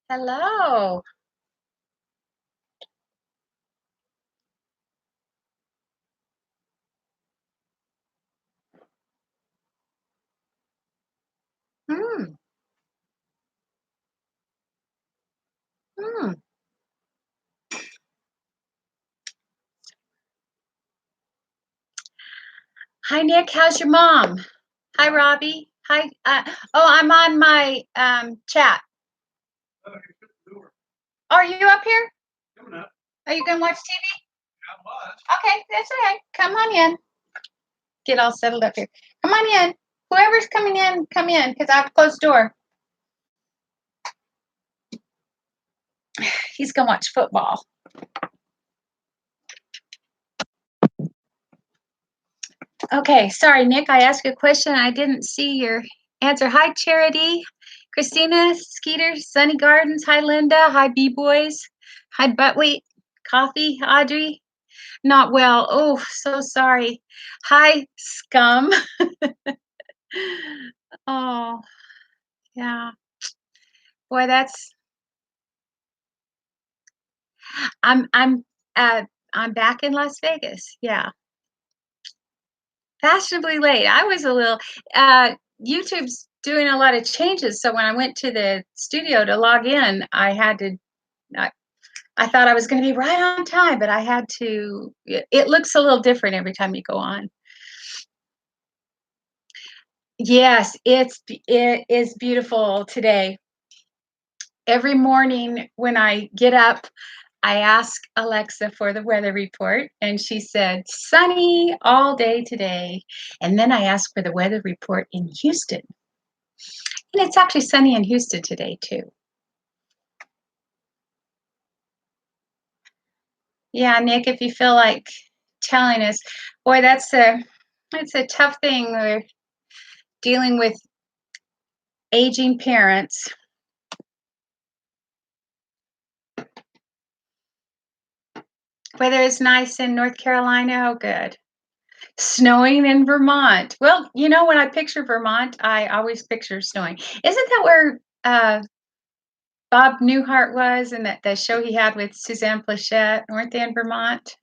Hello. Mm, mm. Hi, Nick. How's your mom? Hi, Robbie. Hi. I'm on my chat. Are you up here? Are you gonna watch TV? Okay, that's all right. Come on in. Get all settled up here. Come on in. Whoever's coming in, come in because I have to close the door. He's gonna watch football. Okay, sorry, Nick. I asked you a question. I didn't see your answer. Hi, Charity, Christina, Skeeter, Sunny Gardens. Hi, Linda. Hi, B Boys. Hi, Buttwheat, Coffee, Audrey. Not well. Oh, so sorry. Hi, Scum. Oh, yeah. Boy, that's. I'm. I'm. Uh, I'm back in Las Vegas. Yeah, fashionably late. I was a little. YouTube's doing a lot of changes, so when I went to the studio to log in, I had to. I, I thought I was going to be right on time, but I had to. It looks a little different every time you go on. Yes, it is beautiful today. Every morning when I get up, I ask Alexa for the weather report, and she said sunny all day today. And then I asked for the weather report in Houston, and it's actually sunny in Houston today too. Yeah, Nick, if you feel like telling us, boy, that's a tough thing. We're dealing with aging parents. Weather is nice in North Carolina. Oh, good. Snowing in Vermont. Well, when I picture Vermont, I always picture snowing. Isn't that where Bob Newhart was and that the show he had with Suzanne Plachette? Weren't they in Vermont?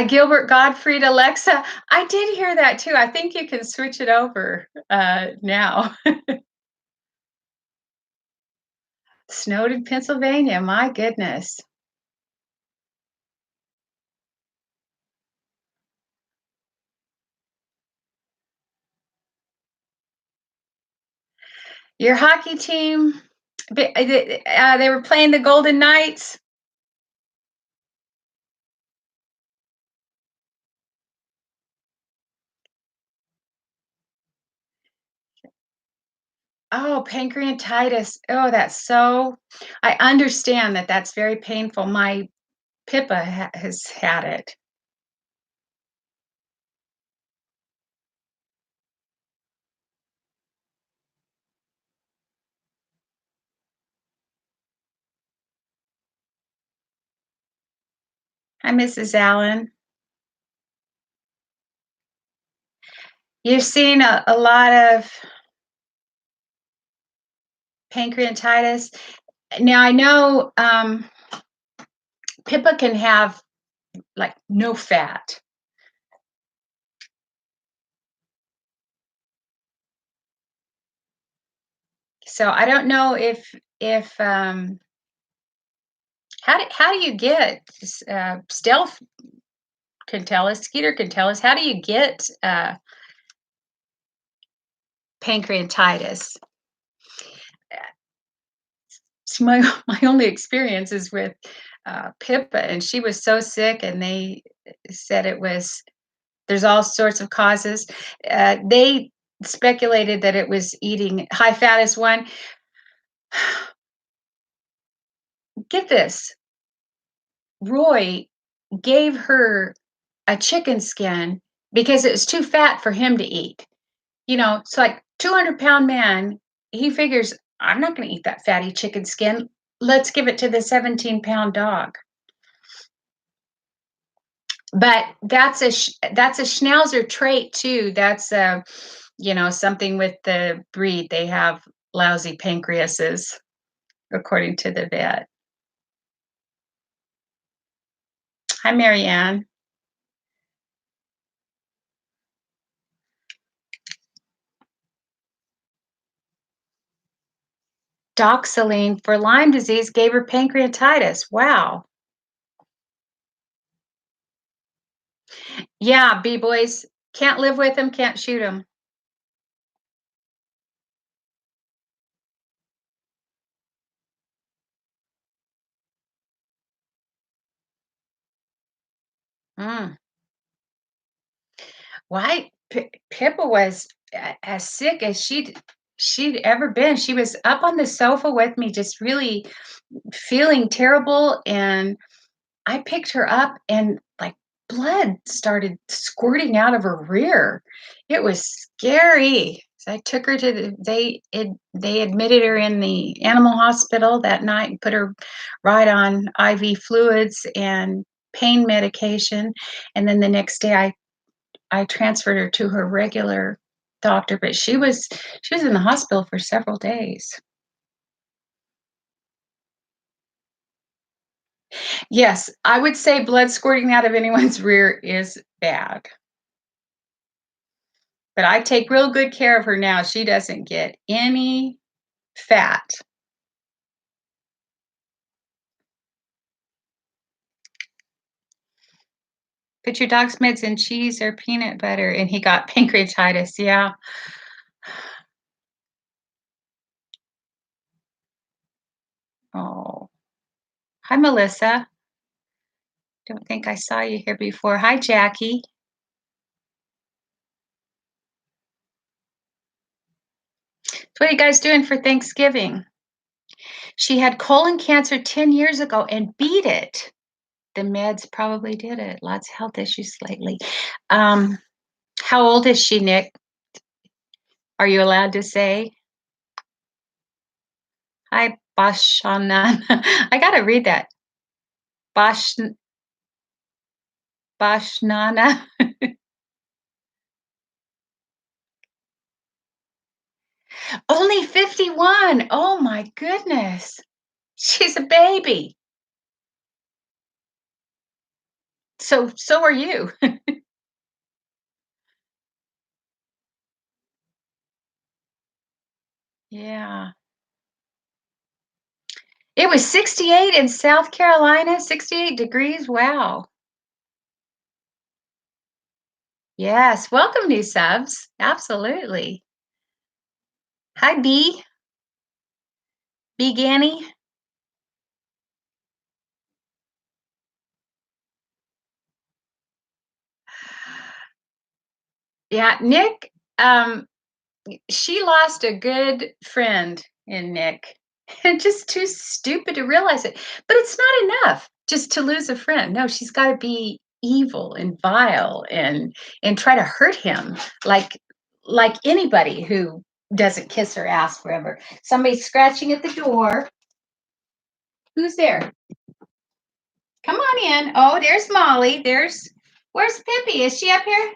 Gilbert Gottfried, Alexa. I did hear that too. I think you can switch it over now. Snowed in Pennsylvania. My goodness. Your hockey team, they were playing the Golden Knights. Oh, pancreatitis. Oh, I understand that that's very painful. My Pippa has had it. Hi, Mrs. Allen. You've seen a lot of pancreatitis. Now, I know Pippa can have like no fat. So I don't know if how do you get Stealth can tell us, Skeeter can tell us, how do you get pancreatitis? So my only experience is with Pippa, and she was so sick, and they said there's all sorts of causes. They speculated that it was eating high fat is one. Get this, Roy gave her a chicken skin because it was too fat for him to eat. It's like 200-pound man. He figures, I'm not going to eat that fatty chicken skin. Let's give it to the 17-pound dog. But that's a Schnauzer trait too. That's something with the breed. They have lousy pancreases, according to the vet. Hi, Marianne. Doxylene for Lyme disease gave her pancreatitis. Wow. Yeah, B-boys. Can't live with them, can't shoot them. Mm. Why? Pippa was as sick as she'd ever been. She was up on the sofa with me, just really feeling terrible, and I picked her up and, like, blood started squirting out of her rear. It was scary. So I took her to they admitted her in the animal hospital that night and put her right on IV fluids and pain medication, and then the next day I transferred her to her regular doctor, but she was in the hospital for several days. Yes, I would say blood squirting out of anyone's rear is bad. But I take real good care of her now. She doesn't get any fat. Put your dog's meds in cheese or peanut butter, and he got pancreatitis. Yeah. Oh. Hi, Melissa. Don't think I saw you here before. Hi, Jackie. So what are you guys doing for Thanksgiving? She had colon cancer 10 years ago and beat it. The meds probably did it. Lots of health issues lately. Um, how old is she, Nick? Are you allowed to say? Hi, Bashana. I gotta read that. Bash Bashnana. Only 51. Oh my goodness. She's a baby. So are you. Yeah. It was 68 in South Carolina, 68 degrees. Wow. Yes. Welcome, new subs. Absolutely. Hi, B. B. Ganny. Yeah, Nick. She lost a good friend in Nick. And just too stupid to realize it. But it's not enough just to lose a friend. No, she's got to be evil and vile and try to hurt him like anybody who doesn't kiss her ass forever. Somebody's scratching at the door. Who's there? Come on in. Oh, there's Molly. Where's Pippi? Is she up here?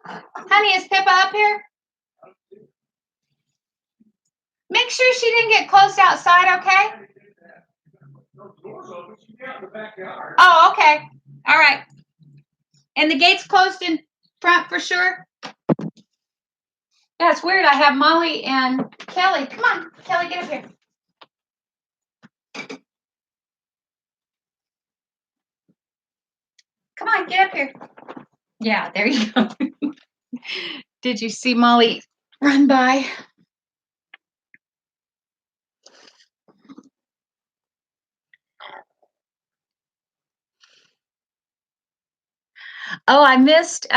Honey, is Pippa up here? Make sure she didn't get closed outside, okay? Oh, okay. All right. And the gate's closed in front for sure? Yeah, it's weird. I have Molly and Kelly. Come on, Kelly, get up here. Come on, get up here. Yeah, there you go. Did you see Molly run by? Oh, I missed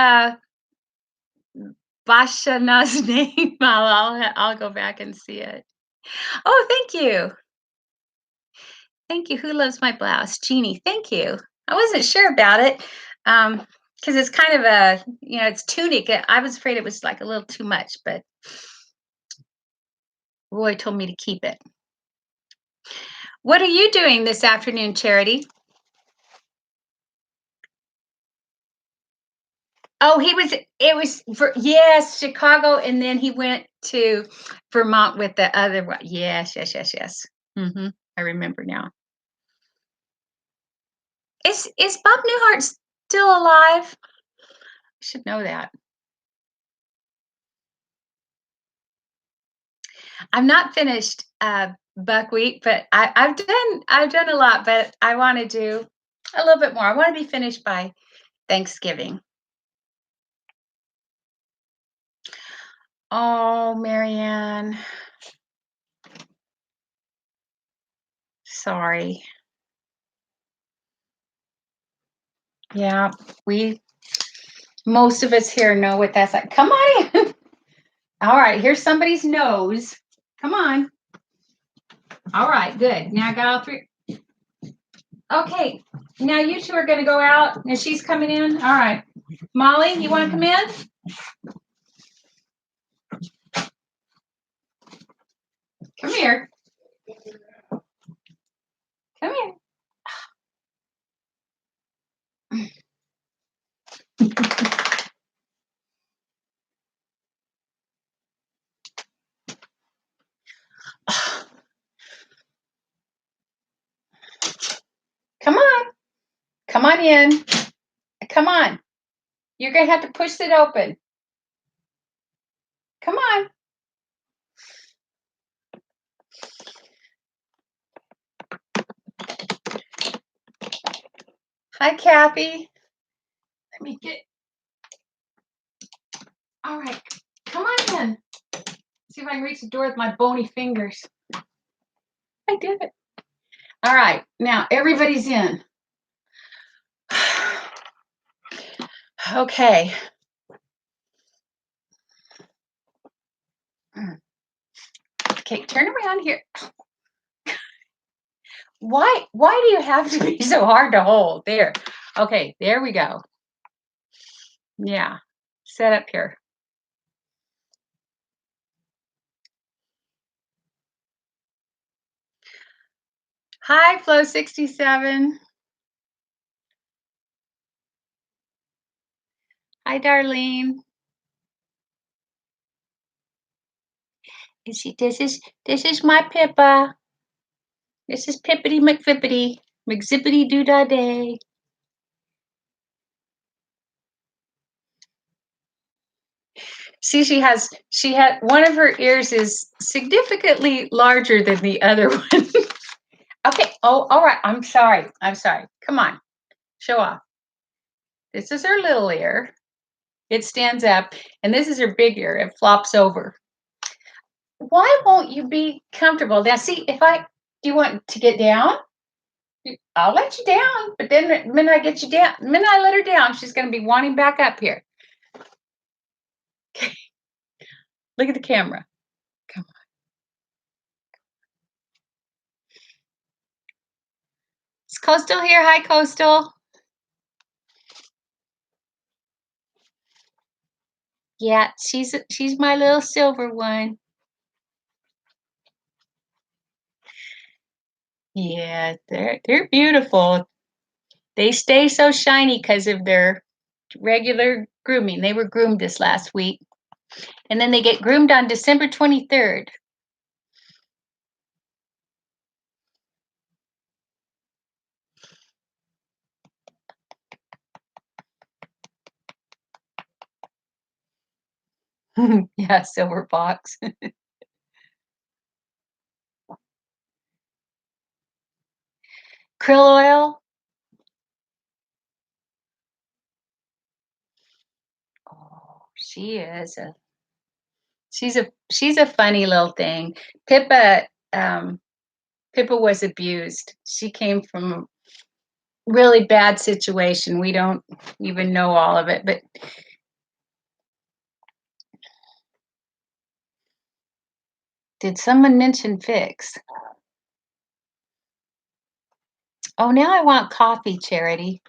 Bashana's name. I'll go back and see it. Oh, thank you. Thank you. Who loves my blouse? Jeannie, thank you. I wasn't sure about it. Because it's kind of it's tunic. I was afraid it was like a little too much, but Roy told me to keep it. What are you doing this afternoon, Charity? Oh, it was yes, Chicago, and then he went to Vermont with the other one. Yes, yes, yes, yes. I remember now. Is Bob Newhart still alive? I should know that. I'm not finished buckwheat, but I've done a lot, but I want to do a little bit more. I want to be finished by Thanksgiving. Oh, Marianne, sorry. Yeah, we most of us here know what that's like. Come on in. All right, here's somebody's nose. Come on. All right, good. Now I got all three. Okay, now you two are going to go out, and she's coming in. All right, Molly, you want to come in? Come here. Come here. Come on. Come on in. Come on. You're going to have to push it open. Come on. Hi, Kathy. Let me get. All right. Come on in. See if I can reach the door with my bony fingers. I did it. All right. Now everybody's in. Okay. Okay, turn around here. Why do you have to be so hard to hold? There. Okay, there we go. Yeah. Set up here. Hi, Flow 67. Hi, Darlene. This is my Pippa. This is Pippity McFippity. McZippity doo dah day. See, she had one of her ears is significantly larger than the other one. Okay. Oh, all right. I'm sorry. Come on. Show off. This is her little ear. It stands up, and this is her big ear. It flops over. Why won't you be comfortable? Now, see, do you want to get down? I'll let you down, but then the minute I get you down, the minute I let her down, she's going to be wanting back up here. Okay. Look at the camera. Come on. Is Coastal here? Hi, Coastal. Yeah, she's my little silver one. Yeah, they're beautiful. They stay so shiny because of their regular grooming. They were groomed this last week. And then they get groomed on December 23rd. Yeah, silver fox. Krill oil. Oh, she's a funny little thing. Pippa was abused. She came from a really bad situation. We don't even know all of it, but did someone mention Fix? Oh, now I want coffee, Charity.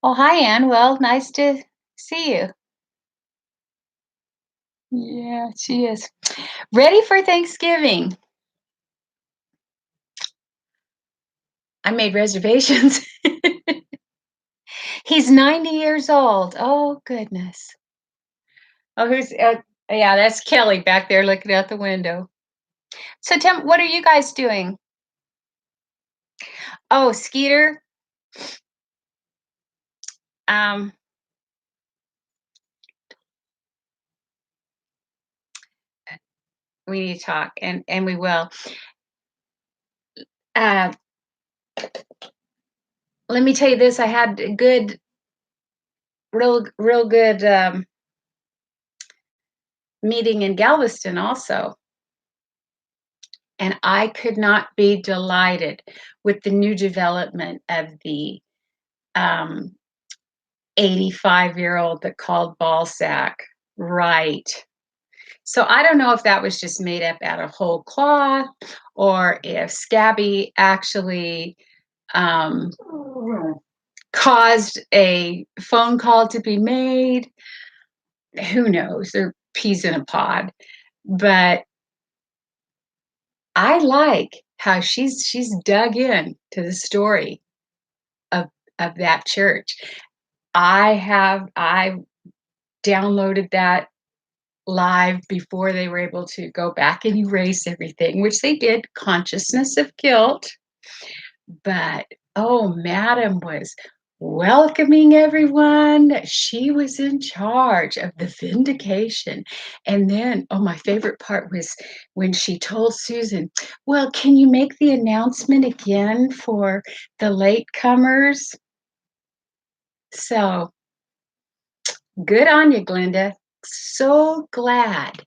Oh, hi, Ann. Well, nice to see you. Yeah, she is. Ready for Thanksgiving. I made reservations. He's 90 years old. Oh, goodness. Oh, yeah, that's Kelly back there looking out the window. So, Tim, what are you guys doing? Oh, Skeeter, um, we need to talk, and we will. Uh, let me tell you this, I had a good real good, meeting in Galveston also, and I could not be delighted with the new development of the, um, 85-year-old that called Ballsack. Right. So I don't know if that was just made up out of whole cloth or if Scabby actually, um, caused a phone call to be made. Who knows? They're peas in a pod. But I like how she's dug in to the story of of that church. I downloaded that live before they were able to go back and erase everything, which they did, consciousness of guilt. But, oh, Madam was welcoming everyone. She was in charge of the vindication. And then, oh, my favorite part was when she told Susan, "Well, can you make the announcement again for the latecomers?" So, good on you, Glenda. So glad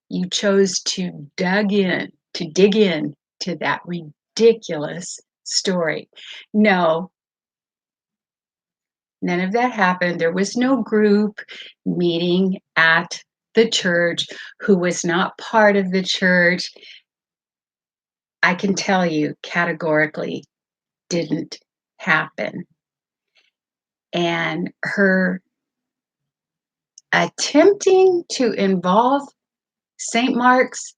you chose to dig in to that ridiculous story. No, none of that happened. There was no group meeting at the church who was not part of the church. I can tell you categorically didn't happen. And her attempting to involve St. Mark's,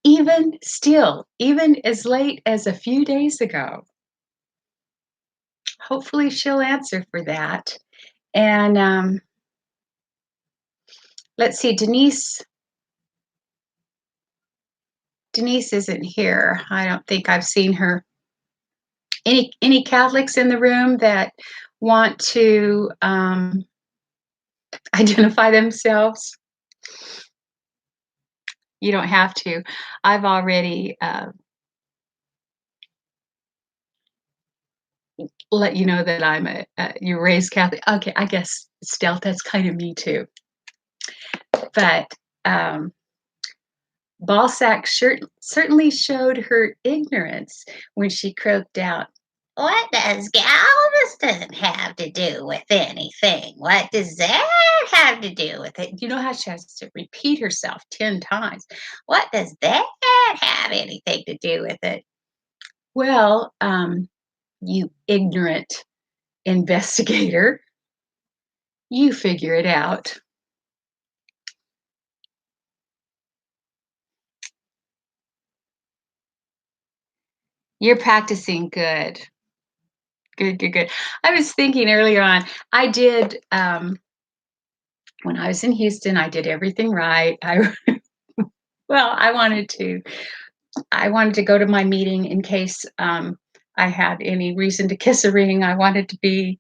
even still, even as late as a few days ago, hopefully she'll answer for that. And let's see, Denise isn't here. I don't think I've seen her. Any Catholics in the room that want to identify themselves? You don't have to. I've already let you know that I'm you raised Catholic. Okay, I guess stealth. That's kind of me too. But um, Balzac certainly showed her ignorance when she croaked out, "What does Galveston have to do with anything? What does that have to do with it?" You know how she has to repeat herself 10 times. What does that have anything to do with it? Well, you ignorant investigator, you figure it out. You're practicing good. Good, good, good. I was thinking earlier on, I did, when I was in Houston, I did everything right. Well, I wanted to go to my meeting in case, I had any reason to kiss a ring. I wanted to be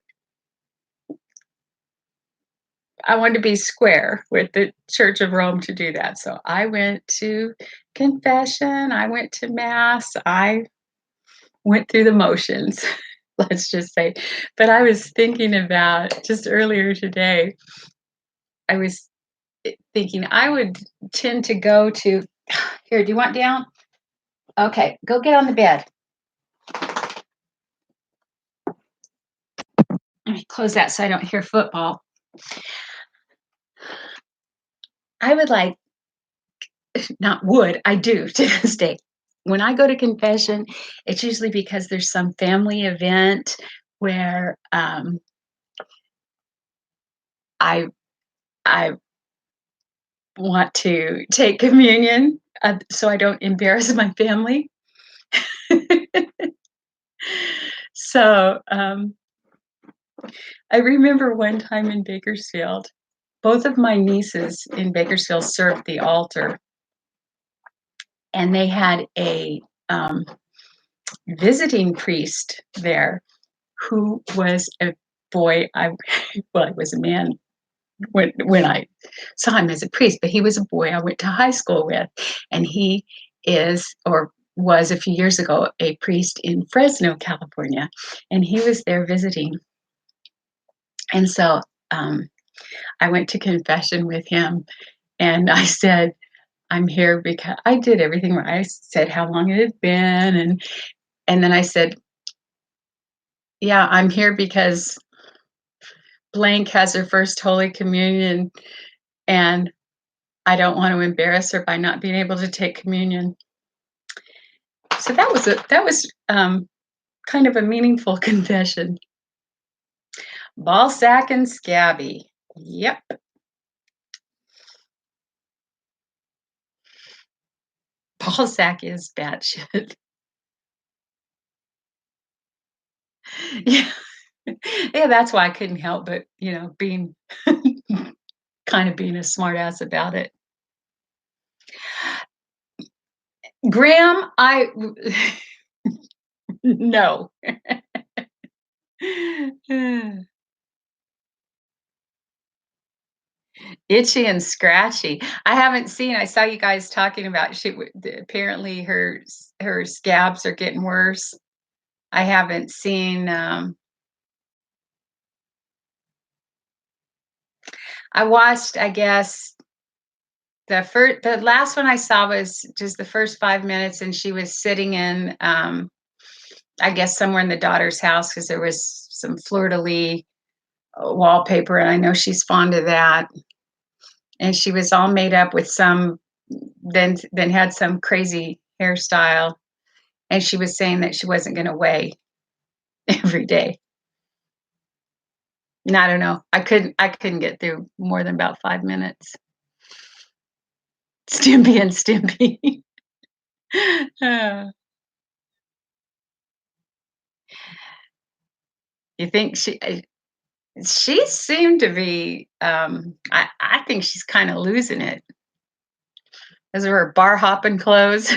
square with the Church of Rome to do that. So I went to confession, I went to mass, I went through the motions, let's just say. But I was thinking about just earlier today, I was thinking I would tend to go to here, do you want down? Okay, go get on the bed. Let me close that so I don't hear football. I would like, not would, I do to this day. When I go to confession, it's usually because there's some family event where I I want to take communion so I don't embarrass my family. So, I remember one time in Bakersfield, both of my nieces in Bakersfield served the altar, and they had a visiting priest there who was a boy. Well, I was a man when I saw him as a priest, but he was a boy I went to high school with, and he is or was a few years ago a priest in Fresno, California, and he was there visiting. And so I went to confession with him, and I said, "I'm here because I did everything right." I said how long it had been, and then I said, "Yeah, I'm here because blank has her first Holy Communion, and I don't want to embarrass her by not being able to take communion." So that was kind of a meaningful confession. Ball sack and scabby. Yep. Ball sack is batshit. Yeah. Yeah, that's why I couldn't help but, being kind of being a smartass about it. Graham, I no. Itchy and scratchy. I saw you guys talking about apparently her scabs are getting worse. I haven't seen, I watched, I guess, the last one I saw was just the first 5 minutes, and she was sitting in, I guess, somewhere in the daughter's house because there was some fleur-de-lis wallpaper, and I know she's fond of that, and she was all made up with then had some crazy hairstyle, and she was saying that she wasn't gonna weigh every day. And I don't know, I couldn't get through more than about 5 minutes. Stimpy and Stimpy. Uh, you think she seemed to be, I think she's kinda losing it. Those are her bar hopping clothes.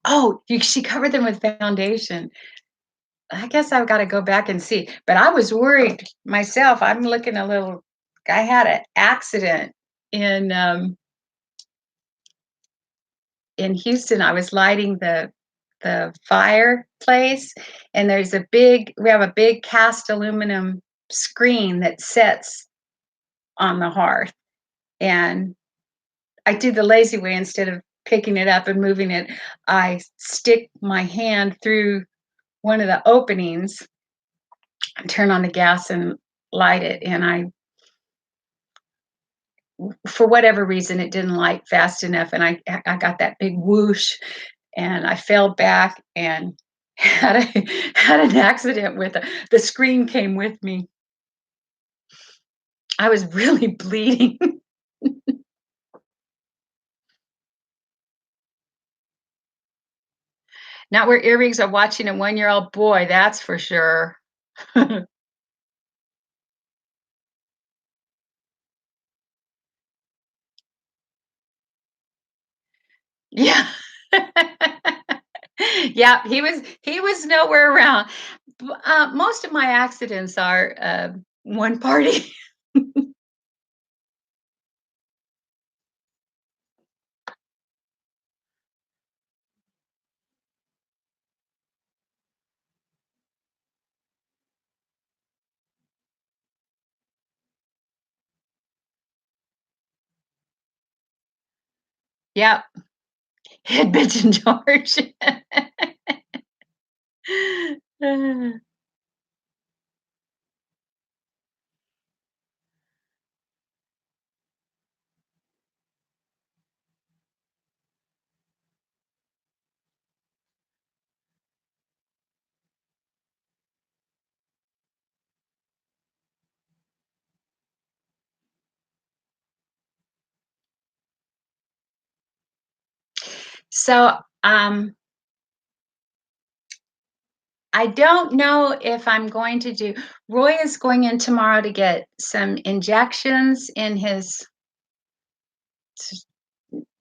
Oh, you she covered them with foundation. I guess I've gotta go back and see, but I was worried myself. I had an accident in, in Houston. I was lighting the fireplace, and we have a big cast aluminum screen that sets on the hearth, and I do the lazy way. Instead of picking it up and moving it, I stick my hand through one of the openings, turn on the gas and light it, and for whatever reason, it didn't light fast enough, and I got that big whoosh, and I fell back and had an accident with the screen came with me. I was really bleeding. Not where earrings are watching a one-year-old boy, that's for sure. Yeah. Yeah, he was nowhere around. Most of my accidents are, one party. Yep. Head bitch and George. So, I don't know if I'm going to do Roy is going in tomorrow to get some injections in his s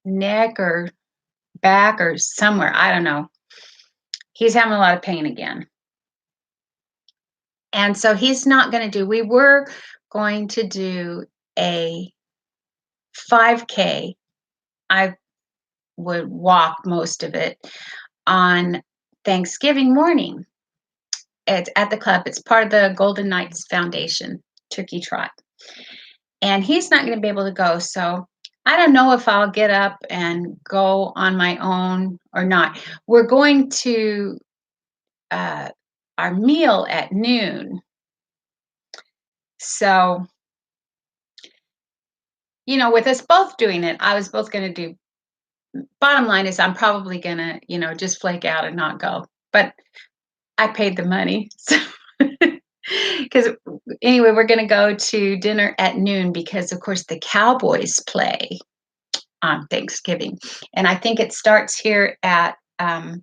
neck or back or somewhere, I don't know. He's having a lot of pain again. And so he's not gonna do we were going to do a 5K. I would walk most of it on Thanksgiving morning. It's at the club. It's part of the Golden Knights Foundation Turkey Trot. And he's not gonna be able to go, so I don't know if I'll get up and go on my own or not. We're going to, uh, our meal at noon. So, with us both doing it, I was both gonna do bottom line is I'm probably gonna, just flake out and not go, but I paid the money, so because anyway, we're gonna go to dinner at noon because, of course, the Cowboys play on Thanksgiving, and I think it starts here at, 1:30.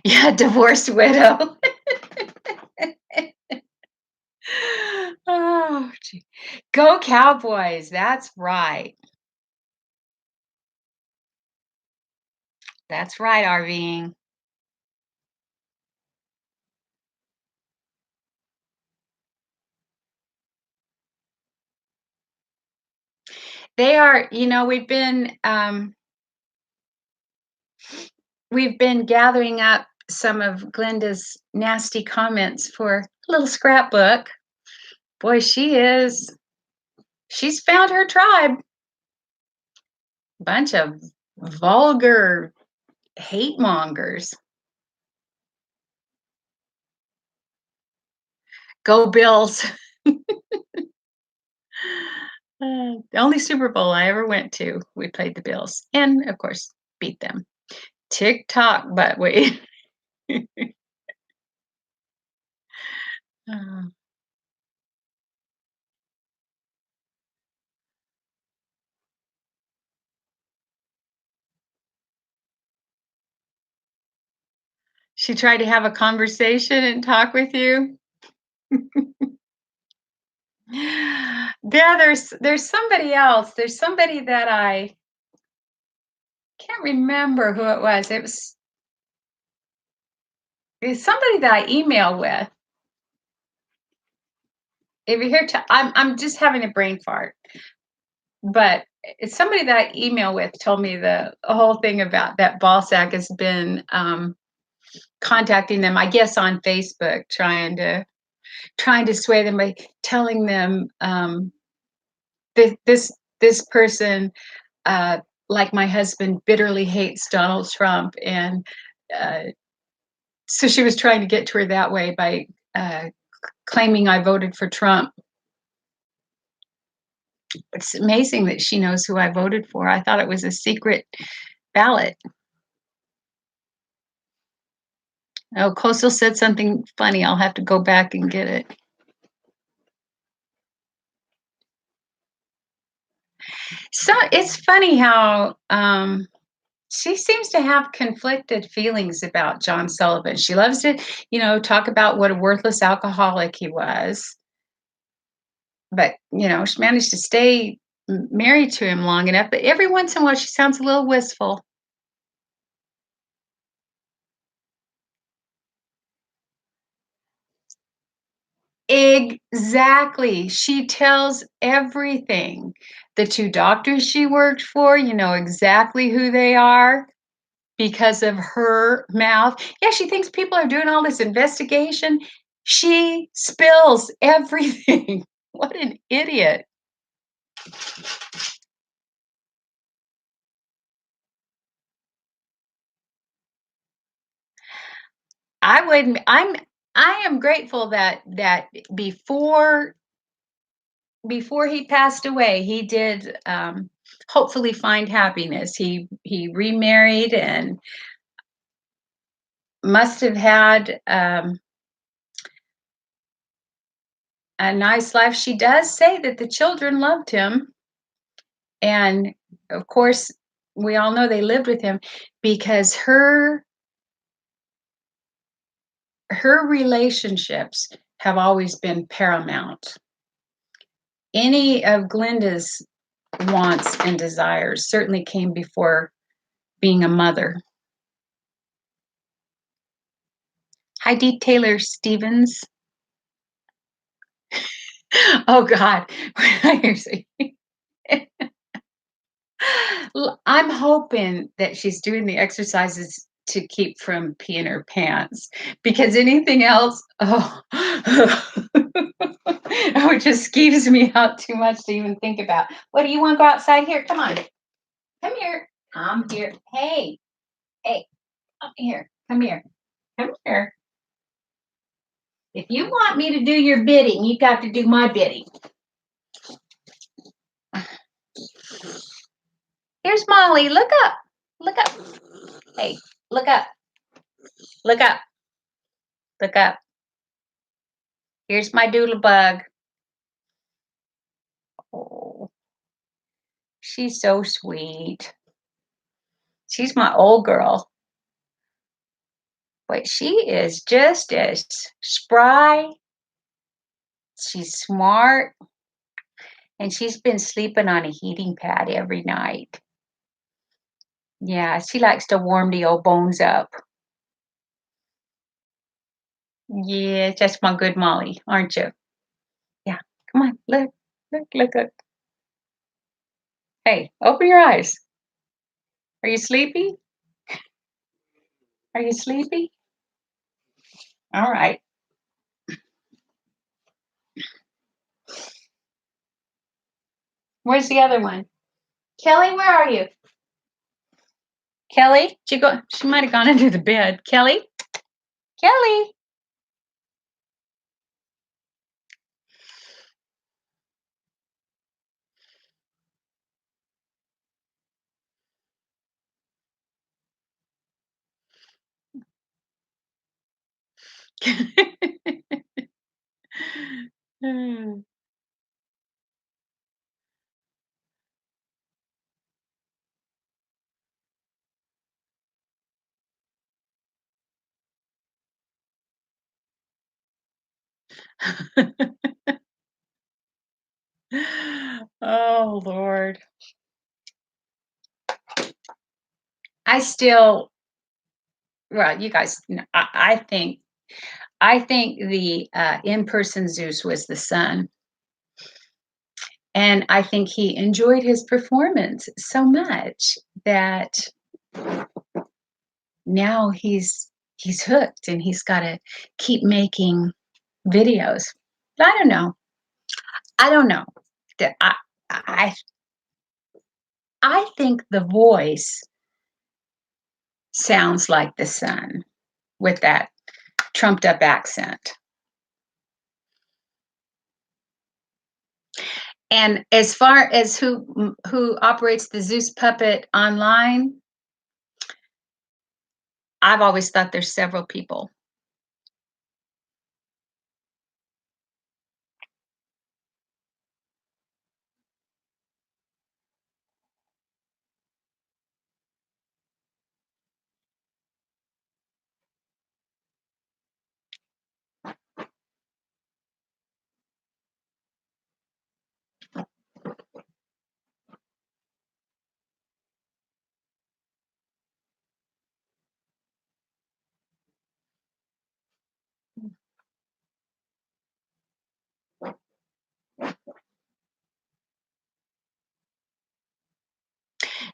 Yeah, divorced widow. Oh, gee. Go Cowboys, that's right. That's right, RVing. They are we've been gathering up some of Glenda's nasty comments for a little scrapbook. Boy, she's found her tribe. Bunch of vulgar hate mongers. Go Bills. The only Super Bowl I ever went to, we played the Bills and, of course, beat them. Tick-tock, but we uh, she tried to have a conversation and talk with you. Yeah, there's somebody else. There's somebody that I can't remember who it was. It's somebody that I email with. If you're here to I'm just having a brain fart. But it's somebody that I email with told me the whole thing about that Ballsack has been contacting them, I guess on Facebook, trying to sway them by telling them this person like my husband bitterly hates Donald Trump and uh, so she was trying to get to her that way by claiming I voted for Trump. It's amazing that she knows who I voted for. I thought it was a secret ballot. Oh, Coastal said something funny. I'll have to go back and get it. So it's funny how she seems to have conflicted feelings about John Sullivan. She loves to, talk about what a worthless alcoholic he was, but she managed to stay married to him long enough. But every once in a while, she sounds a little wistful. Exactly. She tells everything. The 2 doctors she worked for, you know exactly who they are because of her mouth. Yeah, she thinks people are doing all this investigation. She spills everything. What an idiot. I wouldn't I am grateful that before he passed away, he did, hopefully find happiness. He remarried and must have had a nice life. She does say that the children loved him, and of course, we all know they lived with him because her relationships have always been paramount. Any of Glenda's wants and desires certainly came before being a mother. Hi, Dee Taylor Stevens. Oh God, I'm hoping that she's doing the exercises to keep from peeing her pants because anything else, oh, oh, it just skeeves me out too much to even think about. What do you want to go outside here? Come on, come here. I'm here. Hey, hey, come here. Come here. Come here. If you want me to do your bidding, you got to do my bidding. Here's Molly. Look up. Look up. Hey, look up. Look up. Look up. Here's my doodle bug. Oh, she's so sweet. She's my old girl. But she is just as spry. She's smart. And she's been sleeping on a heating pad every night. Yeah, she likes to warm the old bones up. Yeah, just my good Molly, aren't you? Yeah, come on, look. Hey, open your eyes. Are you sleepy? Are you sleepy? All right. Where's the other one? Kelly, where are you? Kelly, she might have gone under the bed. Kelly? Kelly. Oh Lord. I still well, you guys I think the in-person Zeus was the son. And I think he enjoyed his performance so much that now he's hooked and he's got to keep making videos. I don't know. I don't know. The- I I think the voice sounds like the son with that trumped up accent. And as far as who operates the Zeus puppet online, I've always thought there's several people.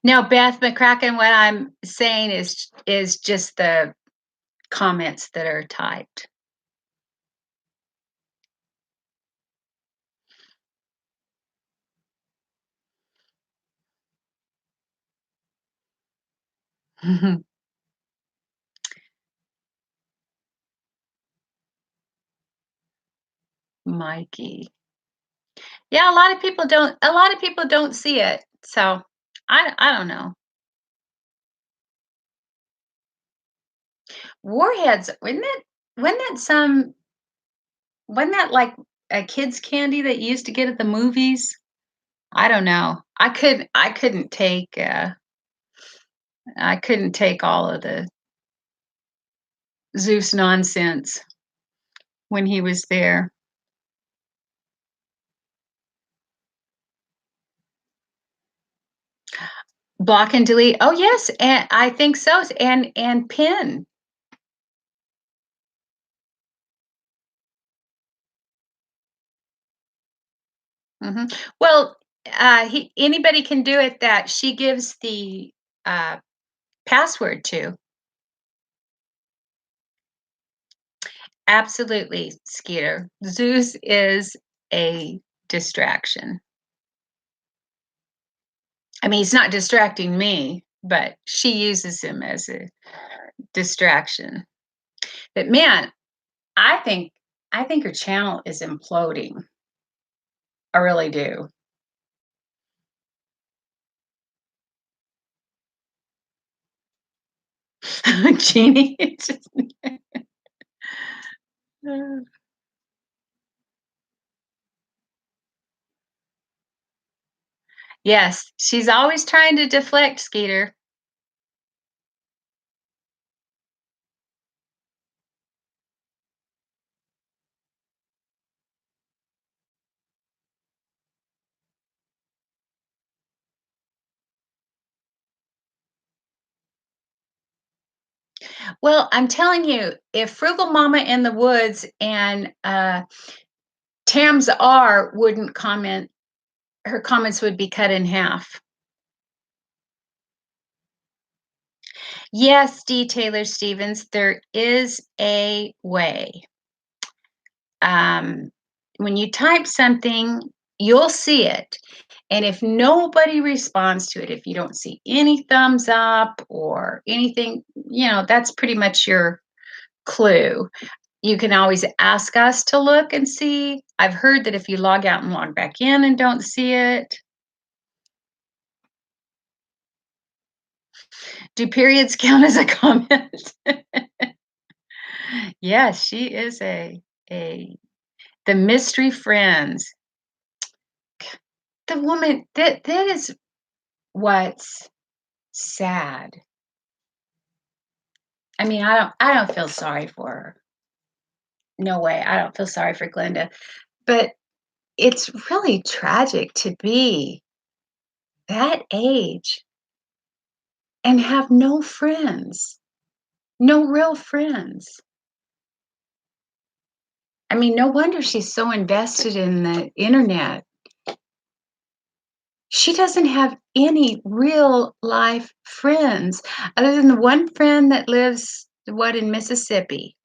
No, Beth McCracken, what I'm saying is just the comments that are typed. Mikey. Yeah, a lot of people don't see it. So I don't know. Warheads, wasn't that like a kid's candy that you used to get at the movies? I don't know. I couldn't take all of the Zeus nonsense when he was there. Block and delete. Oh, yes, and I think so, and pin. Mhm. Well, he anybody can do it that she gives the, uh, password to. Absolutely, Skeeter. Zeus is a distraction. I mean, he's not distracting me, but she uses him as a distraction. But man, I think I think her channel is imploding. I really do. Jeannie, it's just Yes, she's always trying to deflect, Skeeter. Well, I'm telling you, if Frugal Mama in the Woods and, Tams R wouldn't comment, her comments would be cut in half. Yes, D. Taylor Stevens, there is a way. Um, when you type something, you'll see it. And if nobody responds to it, if you don't see any thumbs up or anything, that's pretty much your clue. You can always ask us to look and see. I've heard that if you log out and log back in and don't see it, do periods count as a comment? Yes, she is a the mystery friends. The woman that is what's sad. I mean, I don't feel sorry for her. No way. I don't feel sorry for Glenda. But it's really tragic to be that age and have no friends, no real friends. I mean, no wonder she's so invested in the internet. She doesn't have any real life friends other than the one friend that lives, what, in Mississippi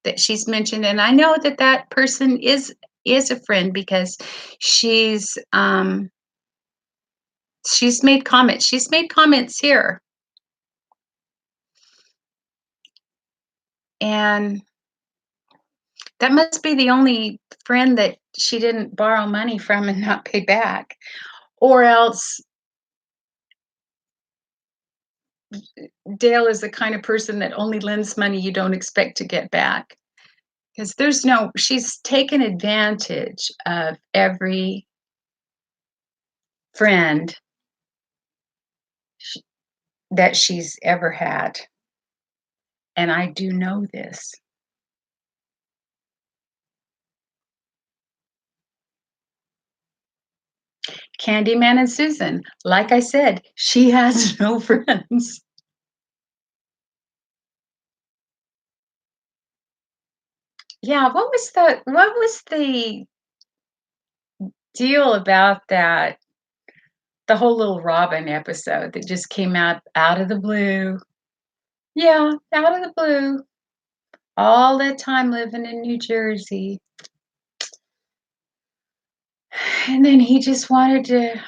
that she's mentioned. And I know that that person is a friend because she's um she's made comments here, and that must be the only friend that she didn't borrow money from and not pay back, or else Dale is the kind of person that only lends money you don't expect to get back. Because she's taken advantage of every friend sh- that she's ever had. And I do know this. Candyman and Susan, like I said, she has no friends. Yeah, what was the deal about that? The whole Little Robin episode that just came out of the blue. Yeah, out of the blue. All that time living in New Jersey. And then he just wanted to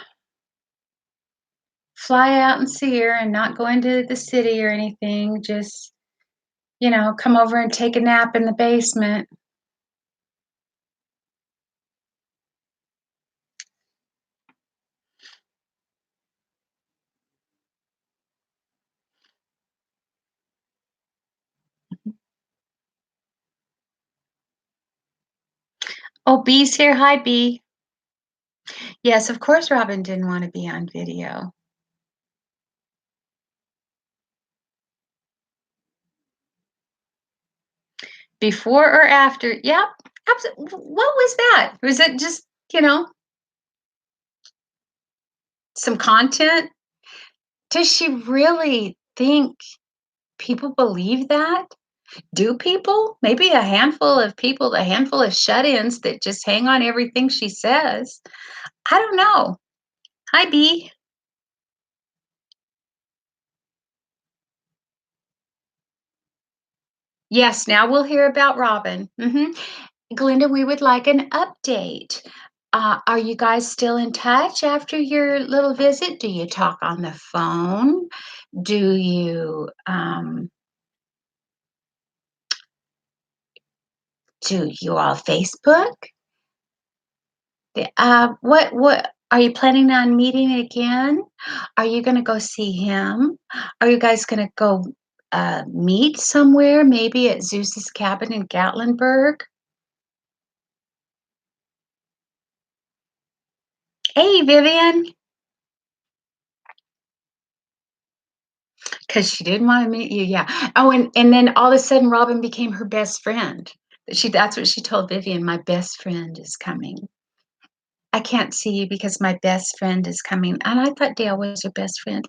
fly out and see her and not go into the city or anything, just, come over and take a nap in the basement. Oh, B's here. Hi, B. Yes, of course Robin didn't want to be on video. Before or after? Yep. What was that? Was it just, some content? Does she really think people believe that? Do people? Maybe a handful of people, a handful of shut-ins that just hang on everything she says. I don't know. Hi, B. Yes, now we'll hear about Robin. Glenda, we would like an update. Are you guys still in touch after your little visit? Do you talk on the phone? Do you all Facebook? What are you planning on meeting again? Are you gonna go see him? Are you guys gonna go meet somewhere, maybe at Zeus's cabin in Gatlinburg? Hey, Vivian, because she didn't want to meet you. Yeah. Oh, and then all of a sudden, Robin became her best friend. That's what she told Vivian. My best friend is coming. I can't see you because my best friend is coming. And I thought Dale was her best friend.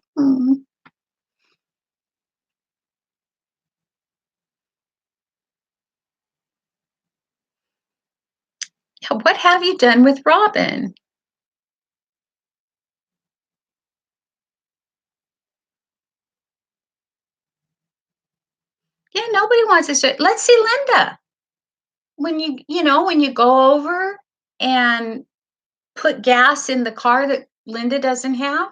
Yeah, what have you done with Robin? Yeah, nobody wants to say, let's see Linda. When you go over and put gas in the car that Linda doesn't have,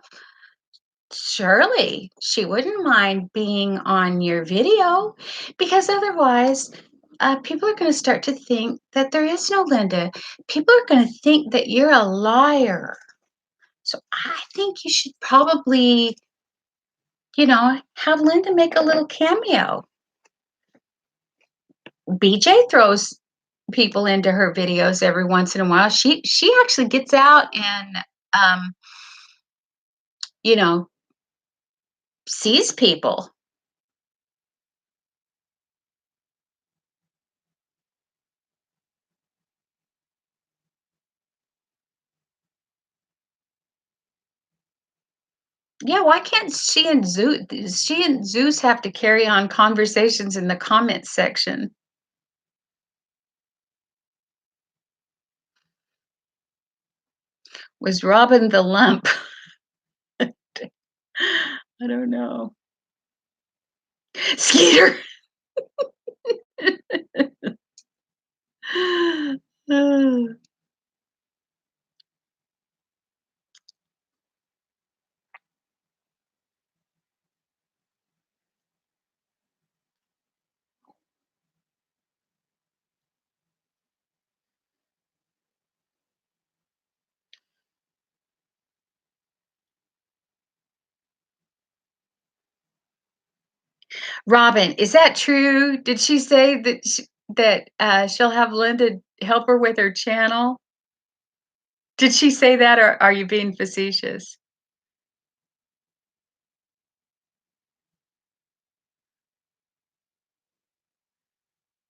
surely she wouldn't mind being on your video because otherwise, people are going to start to think that there is no Linda. People are going to think that you're a liar. So I think you should probably, have Linda make a little cameo. BJ throws people into her videos every once in a while. She actually gets out and um, you know, sees people. Yeah, why can't she and Zeus have to carry on conversations in the comments section? Was Robin the lump? I don't know. Skeeter. Robin, is that true? Did she say that she'll have Linda help her with her channel? Did she say that, or are you being facetious?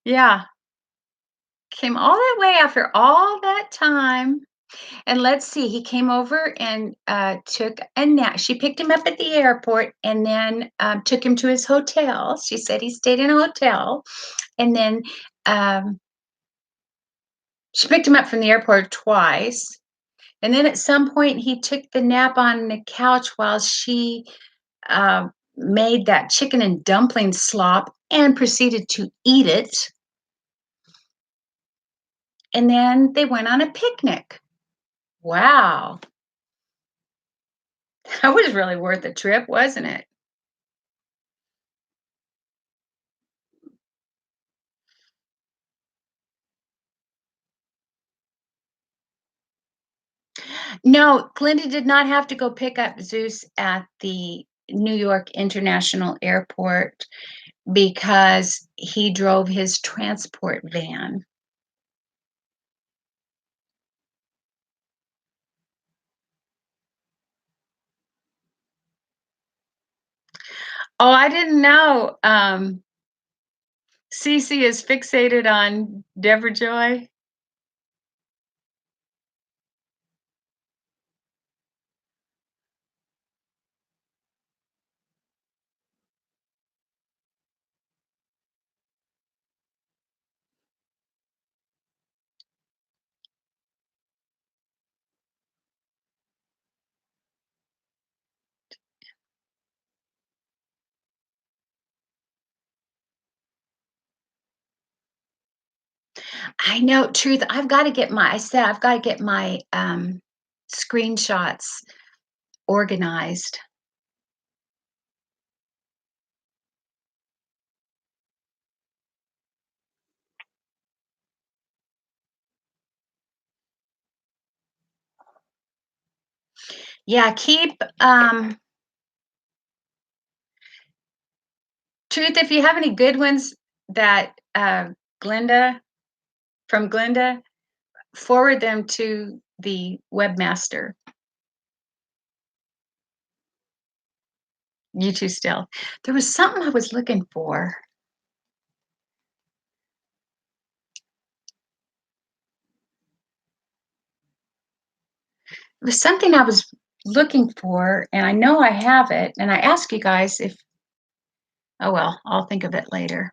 Yeah, came all that way after all that time. And let's see, he came over and took a nap. She picked him up at the airport and then took him to his hotel. She said he stayed in a hotel. And then um, she picked him up from the airport twice. And then at some point, he took the nap on the couch while she made that chicken and dumpling slop and proceeded to eat it. And then they went on a picnic. Wow. That was really worth the trip, wasn't it? No, Glinda did not have to go pick up Zeus at the New York International Airport because he drove his transport van. Oh, I didn't know, Cece is fixated on Deborah Joy. I know, truth, I've gotta get my, screenshots organized. Yeah, truth, if you have any good ones that, Glenda from Glenda, forward them to the webmaster. You too still. There was something I was looking for. It was something I was looking for, and I know I have it, and I asked you guys if oh, well, I'll think of it later.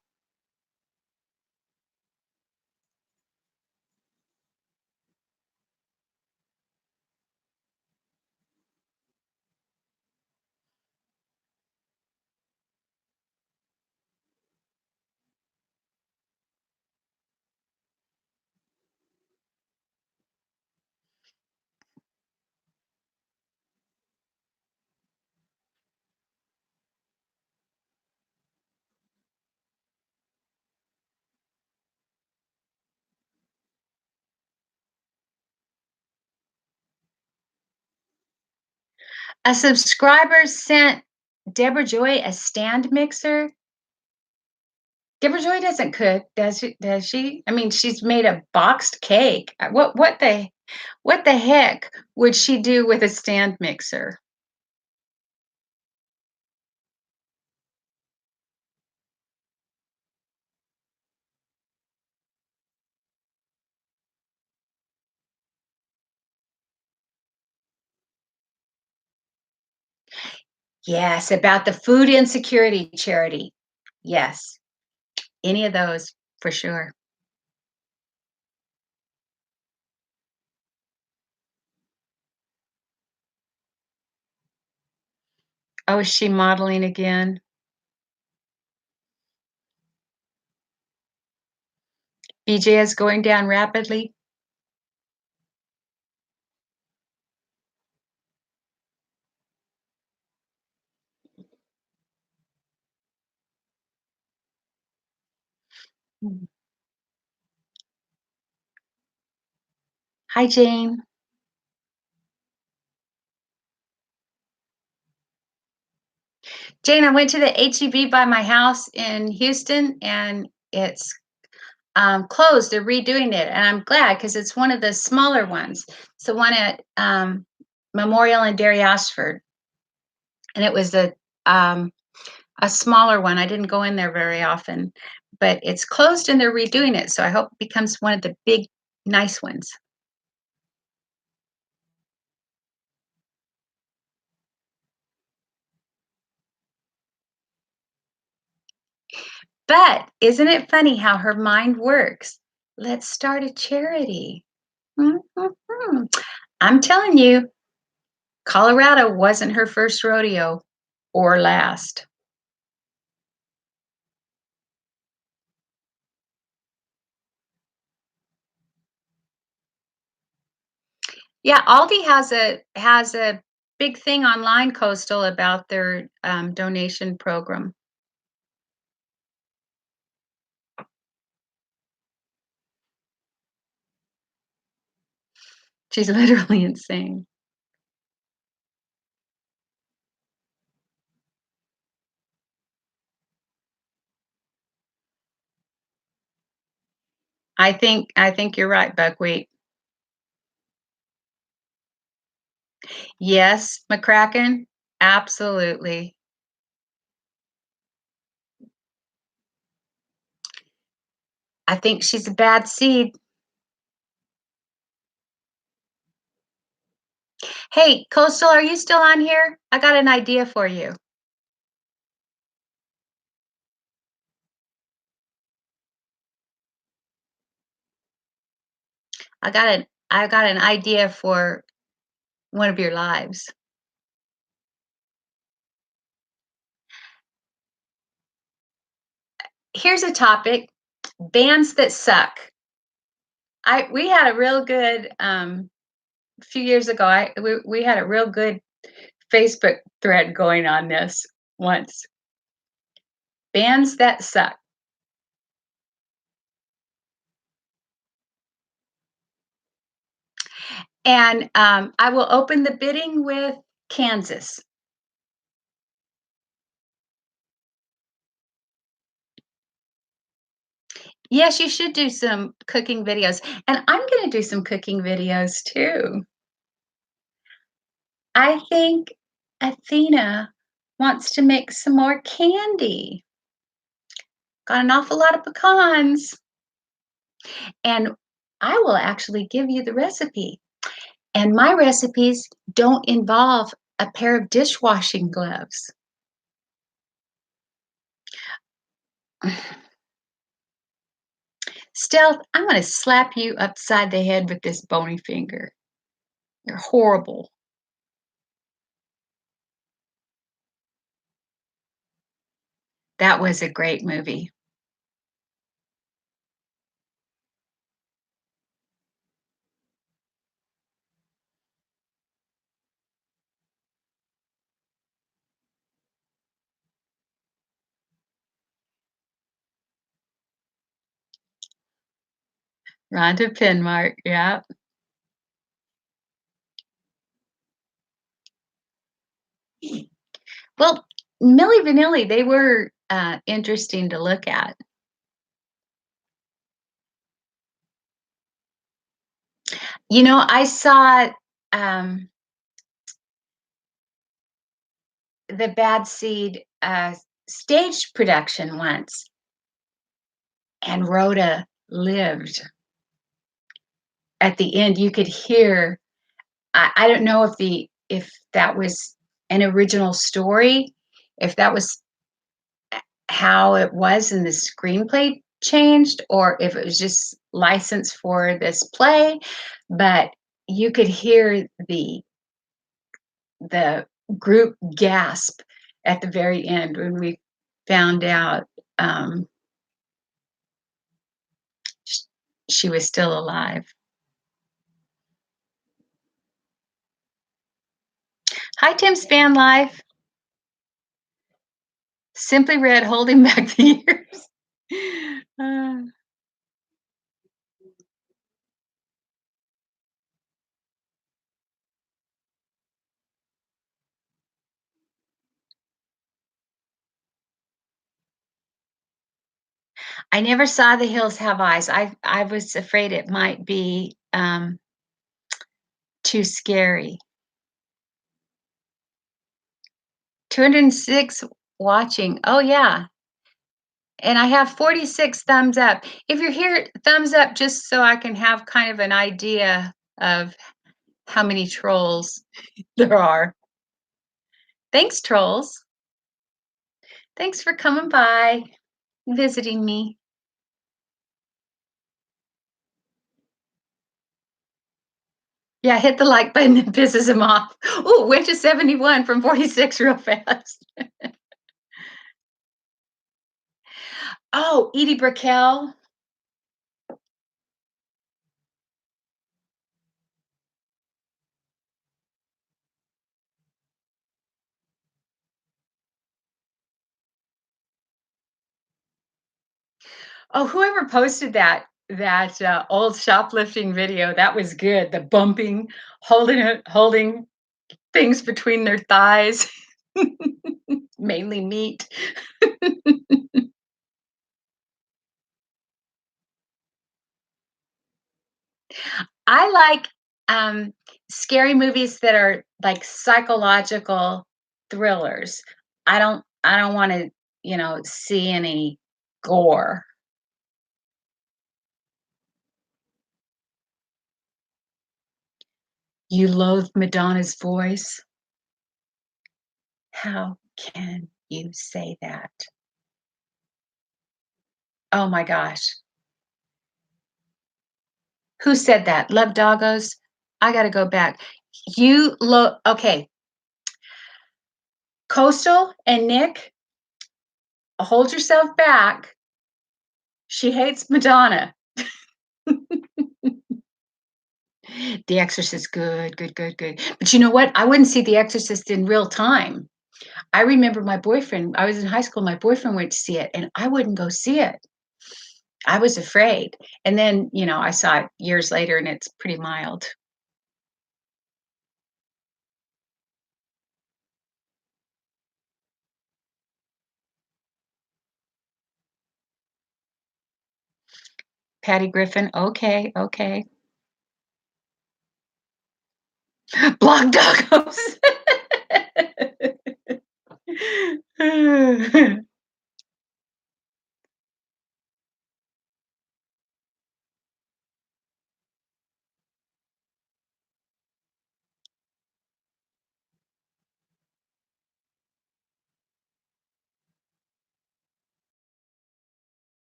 A subscriber sent Deborah Joy a stand mixer. Deborah Joy doesn't cook, does she? I mean, she's made a boxed cake. What the heck would she do with a stand mixer? Yes, about the food insecurity charity. Yes, any of those for sure. Oh, is she modeling again? BJ is going down rapidly. Mm. Hi, Jane. Jane, I went to the HEB by my house in Houston, and it's closed. They're redoing it, and I'm glad because it's one of the smaller ones. It's the one at Memorial and Dairy Ashford, and it was a smaller one. I didn't go in there very often, but it's closed and they're redoing it. So I hope it becomes one of the big, nice ones. But isn't it funny how her mind works? Let's start a charity. Mhm. I'm telling you, Colorado wasn't her first rodeo or last. Yeah, Aldi has a big thing online, Coastal, about their donation program. She's literally insane. I think you're right, Buckwheat. Yes, McCracken, absolutely. I think she's a bad seed. Hey, Coastal, are you still on here? I got an idea for you. I got an idea for one of your lives. Here's a topic, bands that suck. I we had a real good a few years ago. We had a real good Facebook thread going on this once. Bands that suck. And I will open the bidding with Kansas. Yes, you should do some cooking videos. And I'm going to do some cooking videos too. I think Athena wants to make some more candy. Got an awful lot of pecans. And I will actually give you the recipe. And my recipes don't involve a pair of dishwashing gloves. Stealth, I'm going to slap you upside the head with this bony finger. You're horrible. That was a great movie. Rhonda Penmark, yeah. Well, Milli Vanilli, they were interesting to look at. You know, I saw um, the Bad Seed stage production once, and Rhoda lived. At the end, you could hear. I don't know if that was an original story, if that was how it was in the screenplay changed, or if it was just licensed for this play, but you could hear the group gasp at the very end when we found out um, sh- she was still alive. Hi, Tim Span Life. Simply Red holding back the years. Uh, I never saw The Hills Have Eyes. I was afraid it might be too scary. 206 watching. Oh yeah. And I have 46 thumbs up. If you're here, thumbs up just so I can have kind of an idea of how many trolls there are. Thanks, trolls. Thanks for coming by, visiting me. Yeah, hit the like button. It pisses him off. Oh, went to 71 from 46 real fast. Oh, Edie Brickell. Oh, whoever posted that old shoplifting video, that was good. The bumping, holding things between their thighs, mainly meat. I like scary movies that are like psychological thrillers. I don't want to, see any gore. You loathe Madonna's voice? How can you say that? Oh my gosh. Who said that? Love Doggos? I gotta go back. Okay, Coastal and Nick, hold yourself back. She hates Madonna. The Exorcist, good, good, good, good. But you know what? I wouldn't see The Exorcist in real time. I remember my boyfriend, I was in high school, my boyfriend went to see it, and I wouldn't go see it. I was afraid. And then, I saw it years later, and it's pretty mild. Patty Griffin, okay, okay. Block Doggos.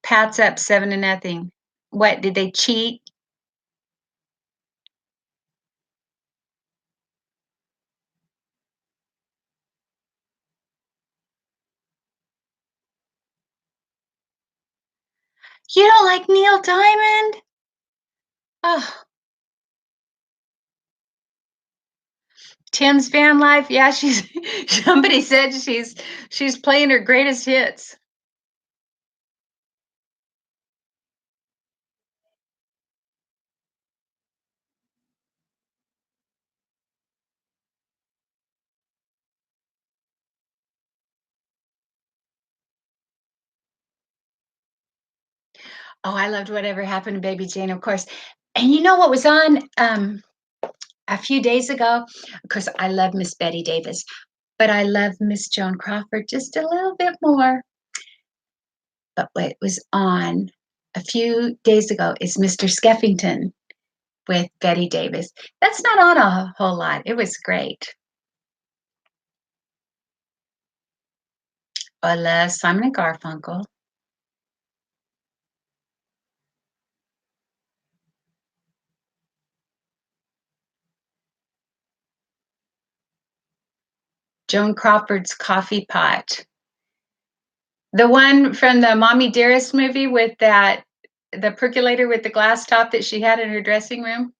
Pat's up 7-0. What, did they cheat? You don't like Neil Diamond? Oh, Tim's Van Life. Yeah, she's somebody said she's playing her greatest hits. Oh, I loved Whatever Happened to Baby Jane, of course. And you know what was on a few days ago? Of course, I love Miss Betty Davis, but I love Miss Joan Crawford just a little bit more. But what was on a few days ago is Mr. Skeffington with Betty Davis. That's not on a whole lot. It was great. I love Simon and Garfunkel. Joan Crawford's Coffee Pot. The one from the Mommy Dearest movie with the percolator with the glass top that she had in her dressing room.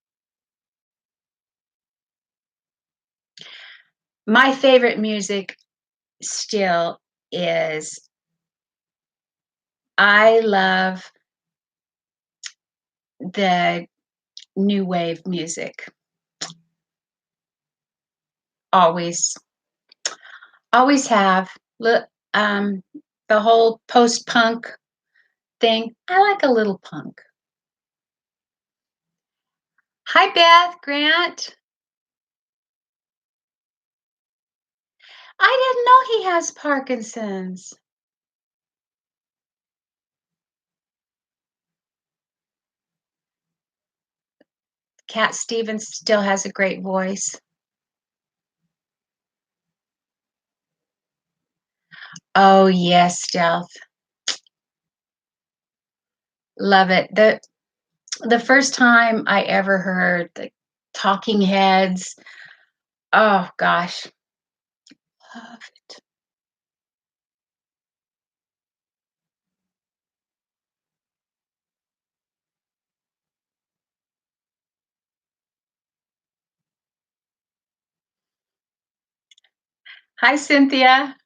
My favorite music still is I love the new wave music. Always, always have. Look, the whole post-punk thing. I like a little punk. Hi, Beth Grant. I didn't know he has Parkinson's. Cat Stevens still has a great voice. Oh, yes, Stealth. Love it. The first time I ever heard the Talking Heads, oh gosh, love it. Hi, Cynthia.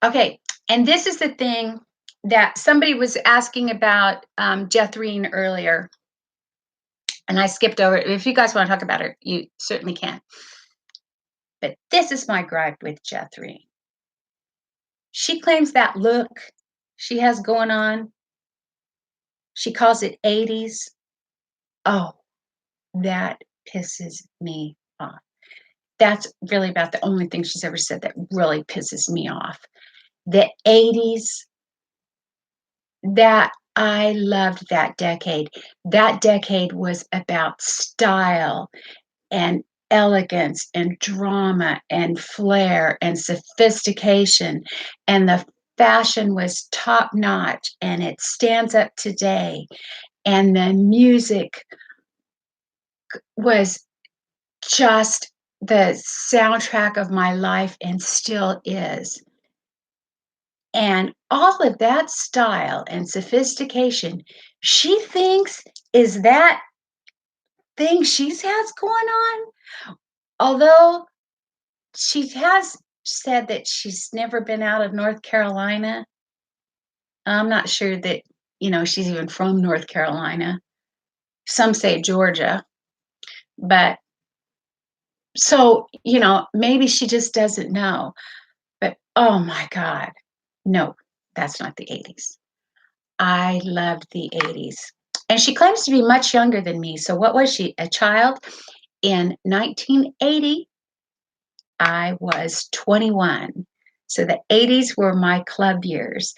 Okay, and this is the thing that somebody was asking about Jethreen earlier, and I skipped over it. If you guys want to talk about her, you certainly can. But this is my gripe with Jethreen. She claims that look she has going on, she calls it 80s. Oh, that pisses me off. That's really about the only thing she's ever said that really pisses me off. The '80s, that I loved that decade. That decade was about style and elegance and drama and flair and sophistication, and the fashion was top notch, and it stands up today, and the music was just the soundtrack of my life and still is. And all of that style and sophistication, she thinks is that thing she's has going on. Although she has said that she's never been out of North Carolina. I'm not sure that, she's even from North Carolina. Some say Georgia, but so, maybe she just doesn't know. But oh my God, no, that's not the '80s. I loved the '80s. And she claims to be much younger than me. So what was she, a child? In 1980, I was 21. So the '80s were my club years.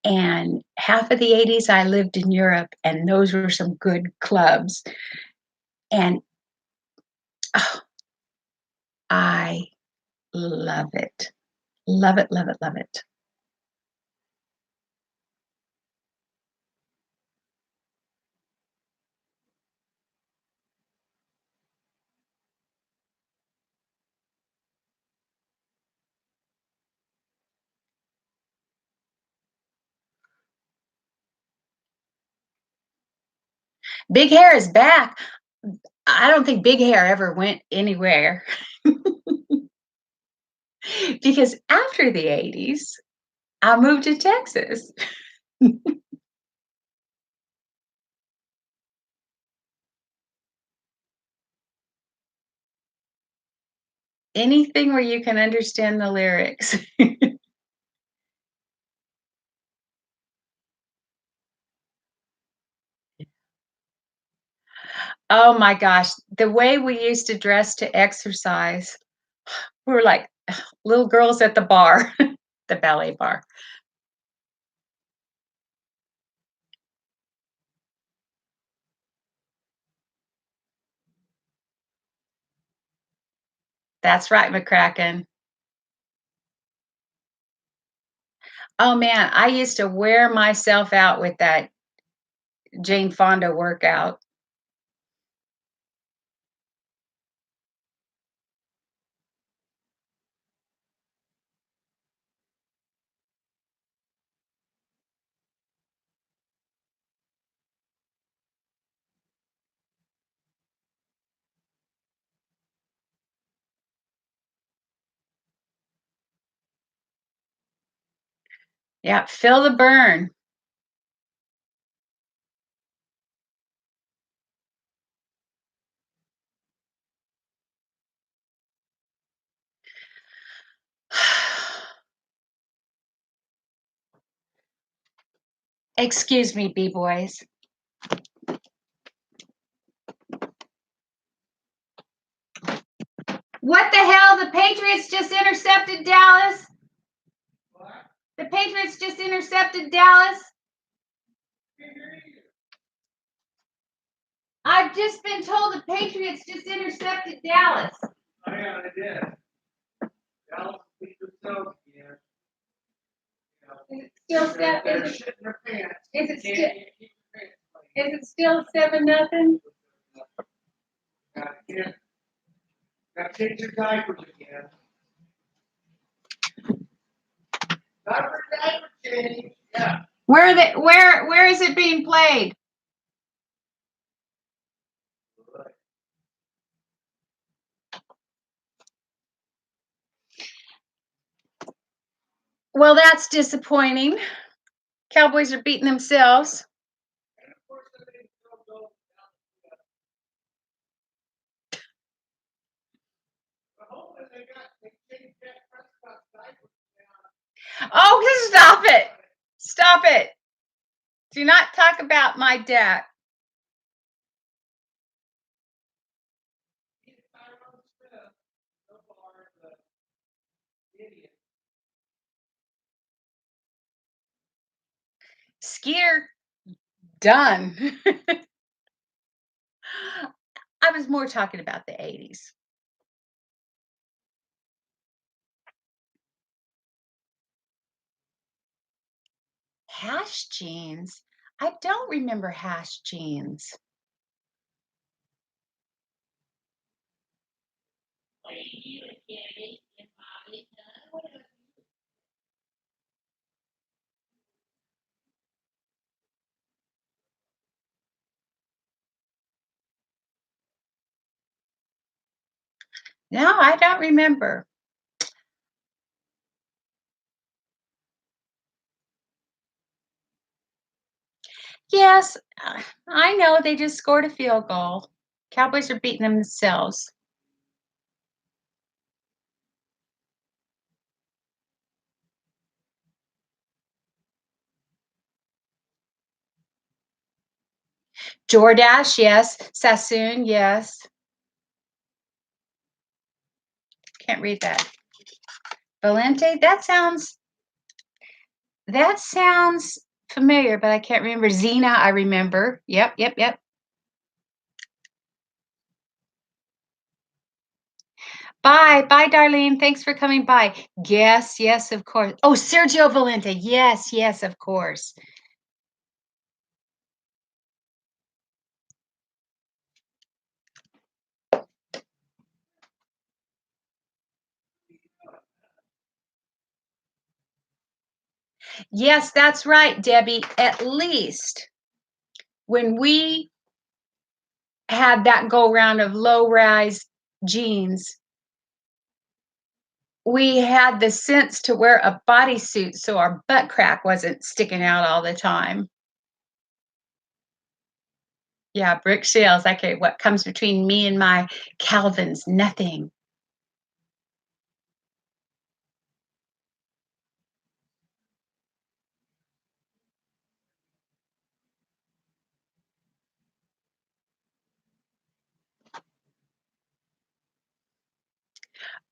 And half of the '80s I lived in Europe, and those were some good clubs. And oh, I love it. Love it, love it, love it. Big hair is back. I don't think big hair ever went anywhere because after the '80s, I moved to Texas. Anything where you can understand the lyrics. Oh my gosh, the way we used to dress to exercise, we were like little girls at the bar, the ballet bar. That's right, McCracken. Oh man, I used to wear myself out with that Jane Fonda workout. Yeah, feel the burn. Excuse me, B-boys. What the hell? The Patriots just intercepted Dallas. The Patriots just intercepted Dallas. I've just been told the Patriots just intercepted Dallas. Oh, yeah, they did. Dallas beat themselves again. Is it still seven? Is it still 7-0? Got to change your diapers again. Diaper change. Yeah. Where is it being played? Well, that's disappointing. Cowboys are beating themselves. Oh, stop it. Stop it. Do not talk about my debt. skier, done. I was more talking about the 80s. Hash jeans? I don't remember hash jeans. No, I don't remember. Yes, I know they just scored a field goal. Cowboys are beating themselves. Jordache, yes. Sassoon, yes. Can't read that. Valente, that sounds familiar, but I can't remember. Xena, I remember. Yep, yep, yep. Bye, bye, Darlene. Thanks for coming by. Yes, yes, of course. Oh, Sergio Valente. Yes, yes, of course. Yes, that's right, Debbie. At least when we had that go round of low rise jeans, we had the sense to wear a bodysuit so our butt crack wasn't sticking out all the time. Yeah, brick shells. Okay, what comes between me and my Calvins? Nothing.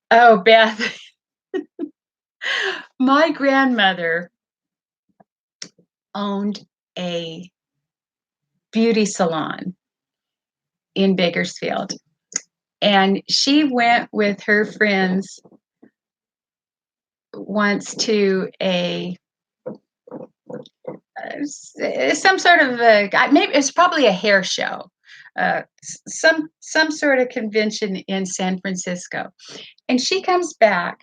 Oh, Beth, my grandmother owned a beauty salon in Bakersfield, and she went with her friends once to a some sort of maybe it's probably a hair show, some sort of convention in San Francisco, and she comes back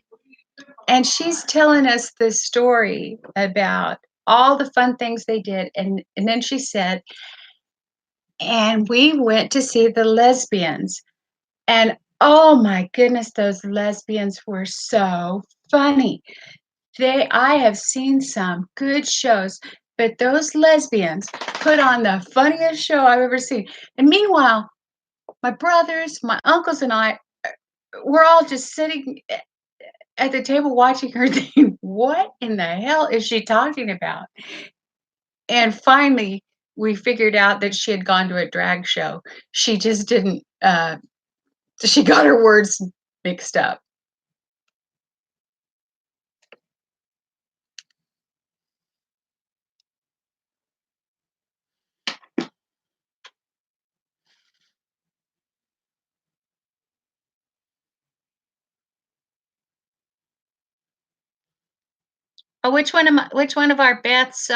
and she's telling us this story about all the fun things they did, and then she said, and we went to see the lesbians, and oh my goodness, those lesbians were so funny. I have seen some good shows, but those lesbians put on the funniest show I've ever seen. And meanwhile, my brothers, my uncles, and I, we're all just sitting at the table watching her thinking, what in the hell is she talking about? And finally, we figured out that she had gone to a drag show. She just didn't, she got her words mixed up. Oh, which one of our Beths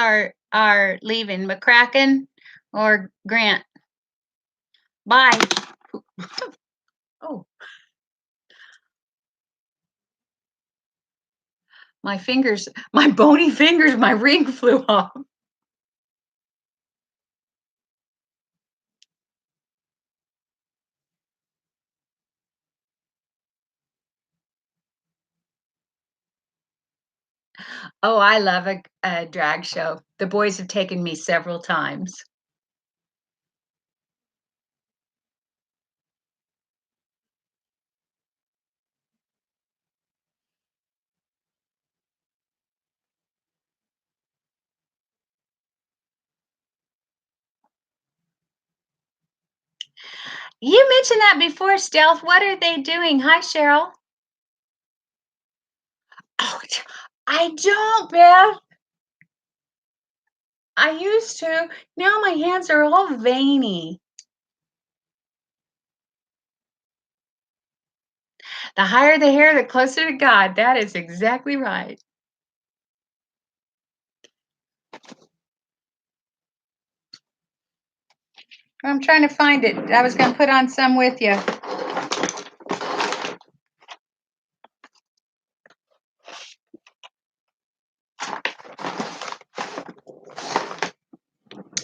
are leaving? McCracken or Grant? Bye. Oh, my fingers, my bony fingers, my ring flew off. Oh, I love a drag show. The boys have taken me several times. You mentioned that before, Stealth. What are they doing? Hi, Cheryl. Oh, I don't, Beth. I used to. Now my hands are all veiny. The higher the hair, the closer to God. That is exactly right. I'm trying to find it. I was going to put on some with you.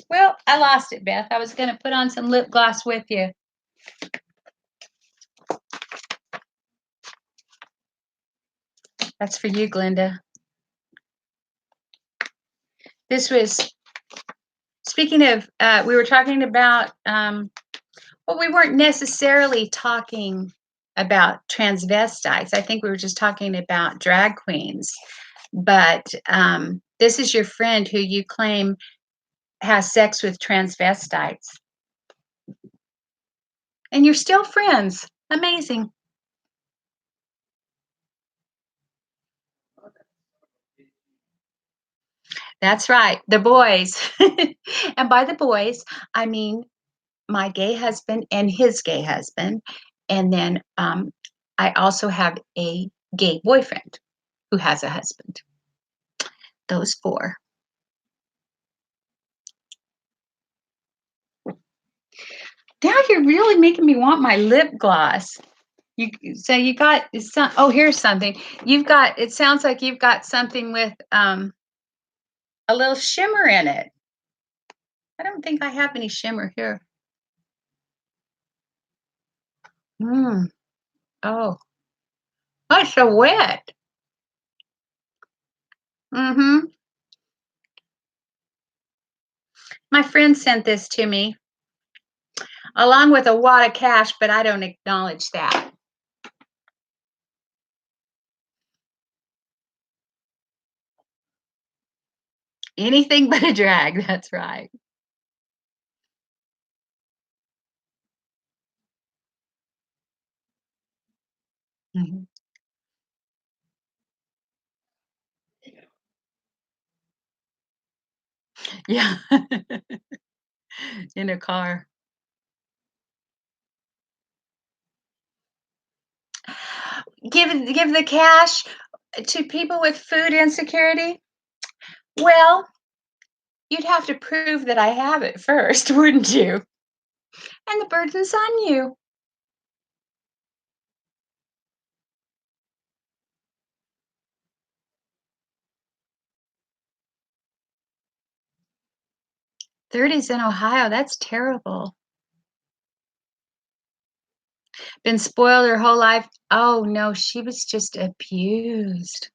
Well, I lost it, Beth. I was going to put on some lip gloss with you. That's for you, Glenda. This was, speaking of, we were talking about, well, we weren't necessarily talking about transvestites. I think we were just talking about drag queens. But this is your friend who you claim has sex with transvestites. And you're still friends. Amazing. That's right. The boys. And by the boys, I mean my gay husband and his gay husband. And then I also have a gay boyfriend who has a husband. Those four. Now you're really making me want my lip gloss. You got some, oh, here's something. You've got, it sounds like you've got something with a little shimmer in it. I don't think I have any shimmer here. Mm. Oh, it's so wet. Mm-hmm. My friend sent this to me along with a wad of cash, but I don't acknowledge that. Anything but a drag, that's right. Mhm. Yeah, in a car. Give the cash to people with food insecurity? Well, you'd have to prove that I have it first, wouldn't you? And the burden's on you. '30s in Ohio, that's terrible. Been spoiled her whole life. Oh, no, she was just abused.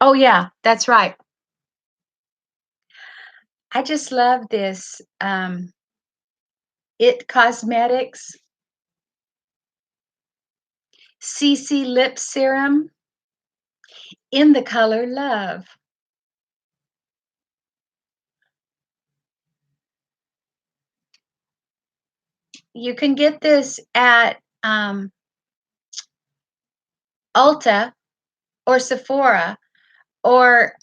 Oh, yeah, that's right. I just love this, IT Cosmetics CC Lip Serum in the color Love. You can get this at, Ulta or Sephora, or,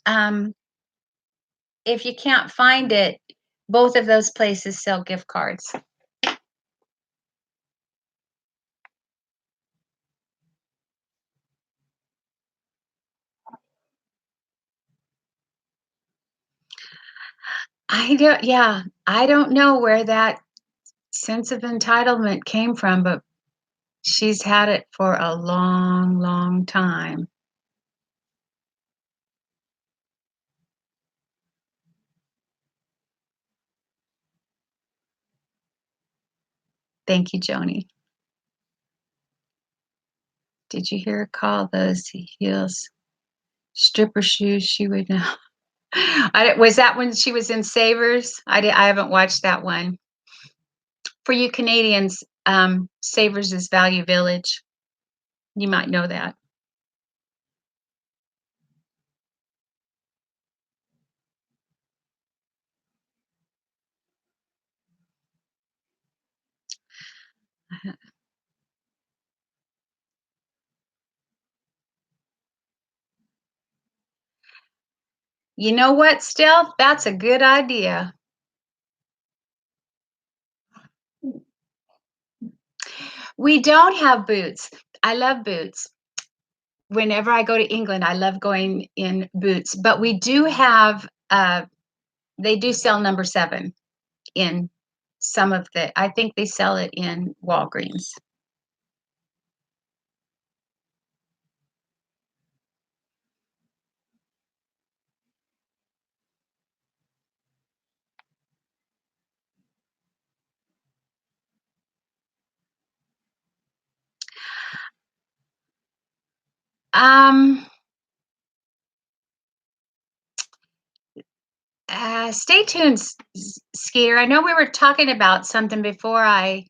if you can't find it, both of those places sell gift cards. I don't know where that sense of entitlement came from, but she's had it for a long, long time. Thank you, Joni. Did you hear her call those heels stripper shoes? She would know. Was that when she was in Savers? I haven't watched that one. For you Canadians, Savers is Value Village. You might know that. You know what, Stealth? That's a good idea. We don't have boots. I love boots. Whenever I go to England, I love going in boots, but we do have, they do sell number 7 in some of the I think they sell it in Walgreens. Um, Stay tuned, Skier. I know we were talking about something before I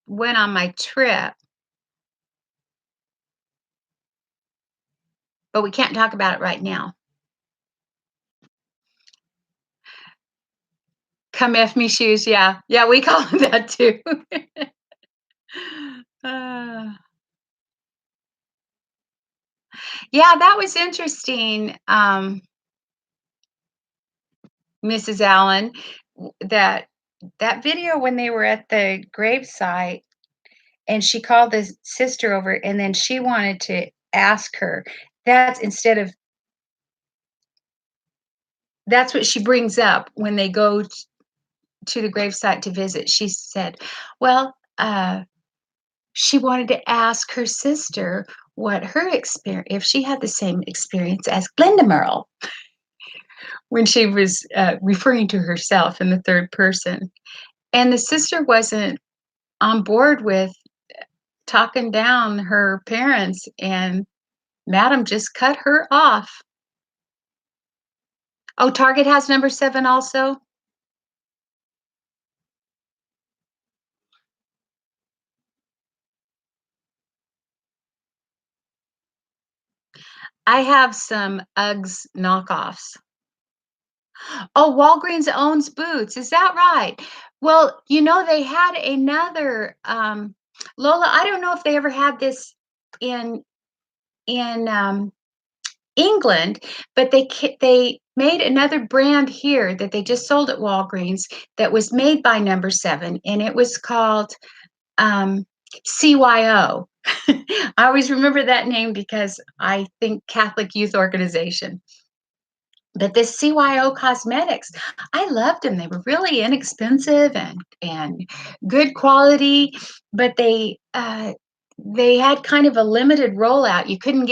went on my trip, but we can't talk about it right now. Come F me shoes, yeah. Yeah, we call them that too. Uh, yeah, that was interesting, Mrs. Allen, that video when they were at the gravesite and she called the sister over and then she wanted to ask her, that's instead of that's what she brings up when they go to the gravesite to visit. She said, "Well, she wanted to ask her sister what her experience if she had the same experience as Glenda Merle when she was referring to herself in the third person." And the sister wasn't on board with talking down her parents, and Madam just cut her off. Oh, Target has number 7 also? I have some Uggs knockoffs. Oh, Walgreens owns Boots, is that right? Well, they had another, Lola, I don't know if they ever had this in in England, but they made another brand here that they just sold at Walgreens that was made by Number 7, and it was called, CYO. I always remember that name because I think Catholic Youth Organization. But this CYO Cosmetics, I loved them. They were really inexpensive and good quality, but they had kind of a limited rollout. You couldn't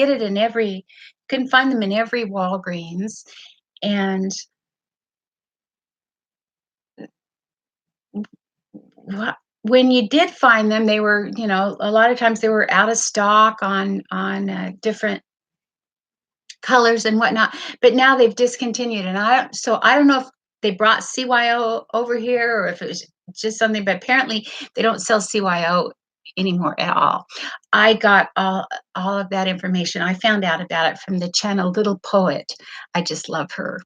find them in every Walgreens, and wha when you did find them, they were, a lot of times they were out of stock on different colors and whatnot, but now they've discontinued, and I don't know if they brought CYO over here or if it was just something, but apparently they don't sell CYO anymore at all. I got all of that information. I found out about it from the channel Little Poet. I just love her.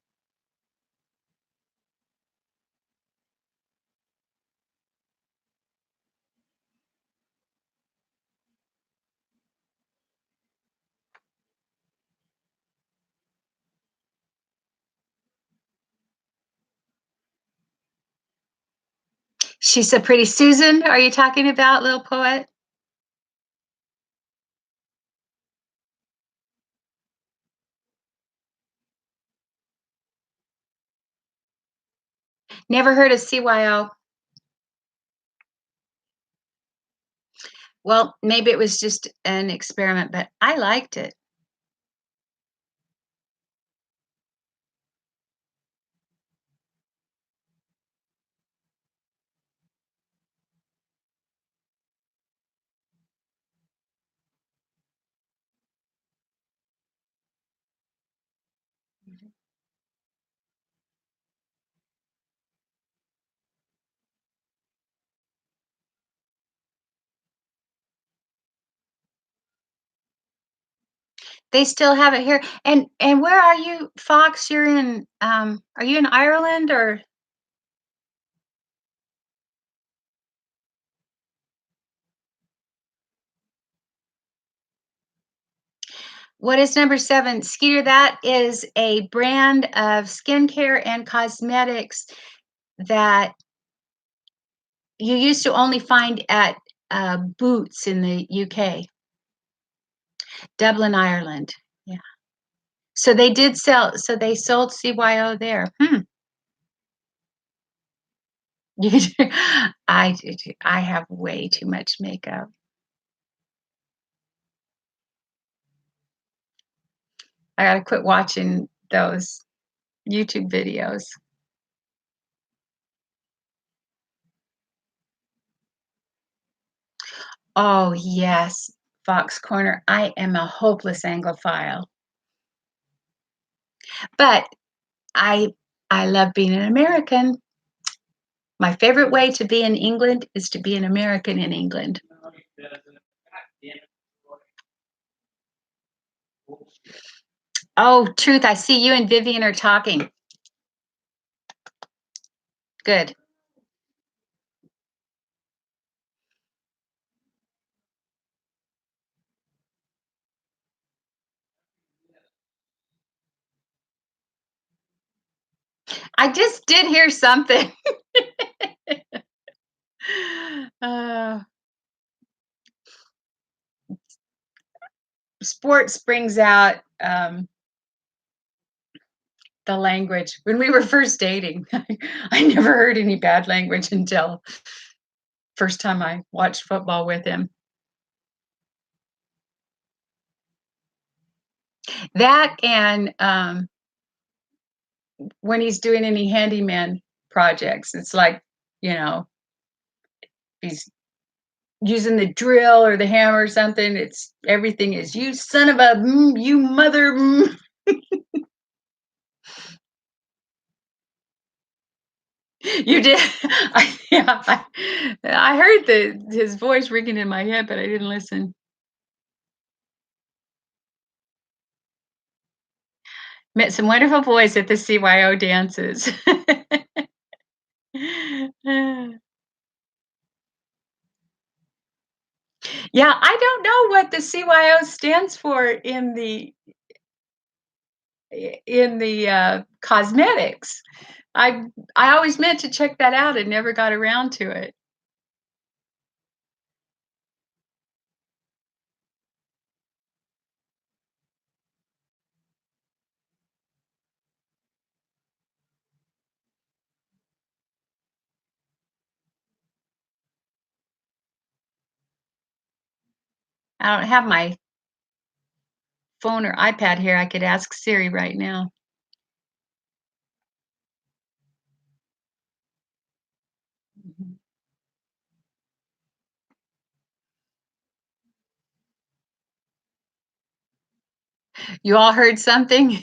She's a pretty Susan, are you talking about Little Poet? Never heard of CYO. Well, maybe it was just an experiment, but I liked it. They still have it here. And where are you, Fox? Are you in Ireland or What is number 7? Skeeter, that is a brand of skincare and cosmetics that you used to only find at, Boots in the UK. Dublin, Ireland. Yeah. So they sold CYO there. Hmm. You could I have way too much makeup. I gotta quit watching those YouTube videos. Oh, yes, Fox Corner. I am a hopeless Anglophile, but I I love being an American. My favorite way to be in England is to be an American in England. Oh, Truth, I see you and Vivian are talking. Good. I just did hear something. Uh, Sports brings out, the language. When we were first dating, I never heard any bad language until first time I watched football with him. That and, when he's doing any handyman projects, it's like, you know, he's using the drill or the hammer or something, it's everything is, "You son of a you mother You did? I heard his voice ringing in my head, but I didn't listen. Met some wonderful boys at the CYO dances. Yeah, I don't know what the CYO stands for in the, cosmetics. I always meant to check that out and never got around to it. I don't have my phone or iPad here, I could ask Siri right now. Mhm. You all heard something?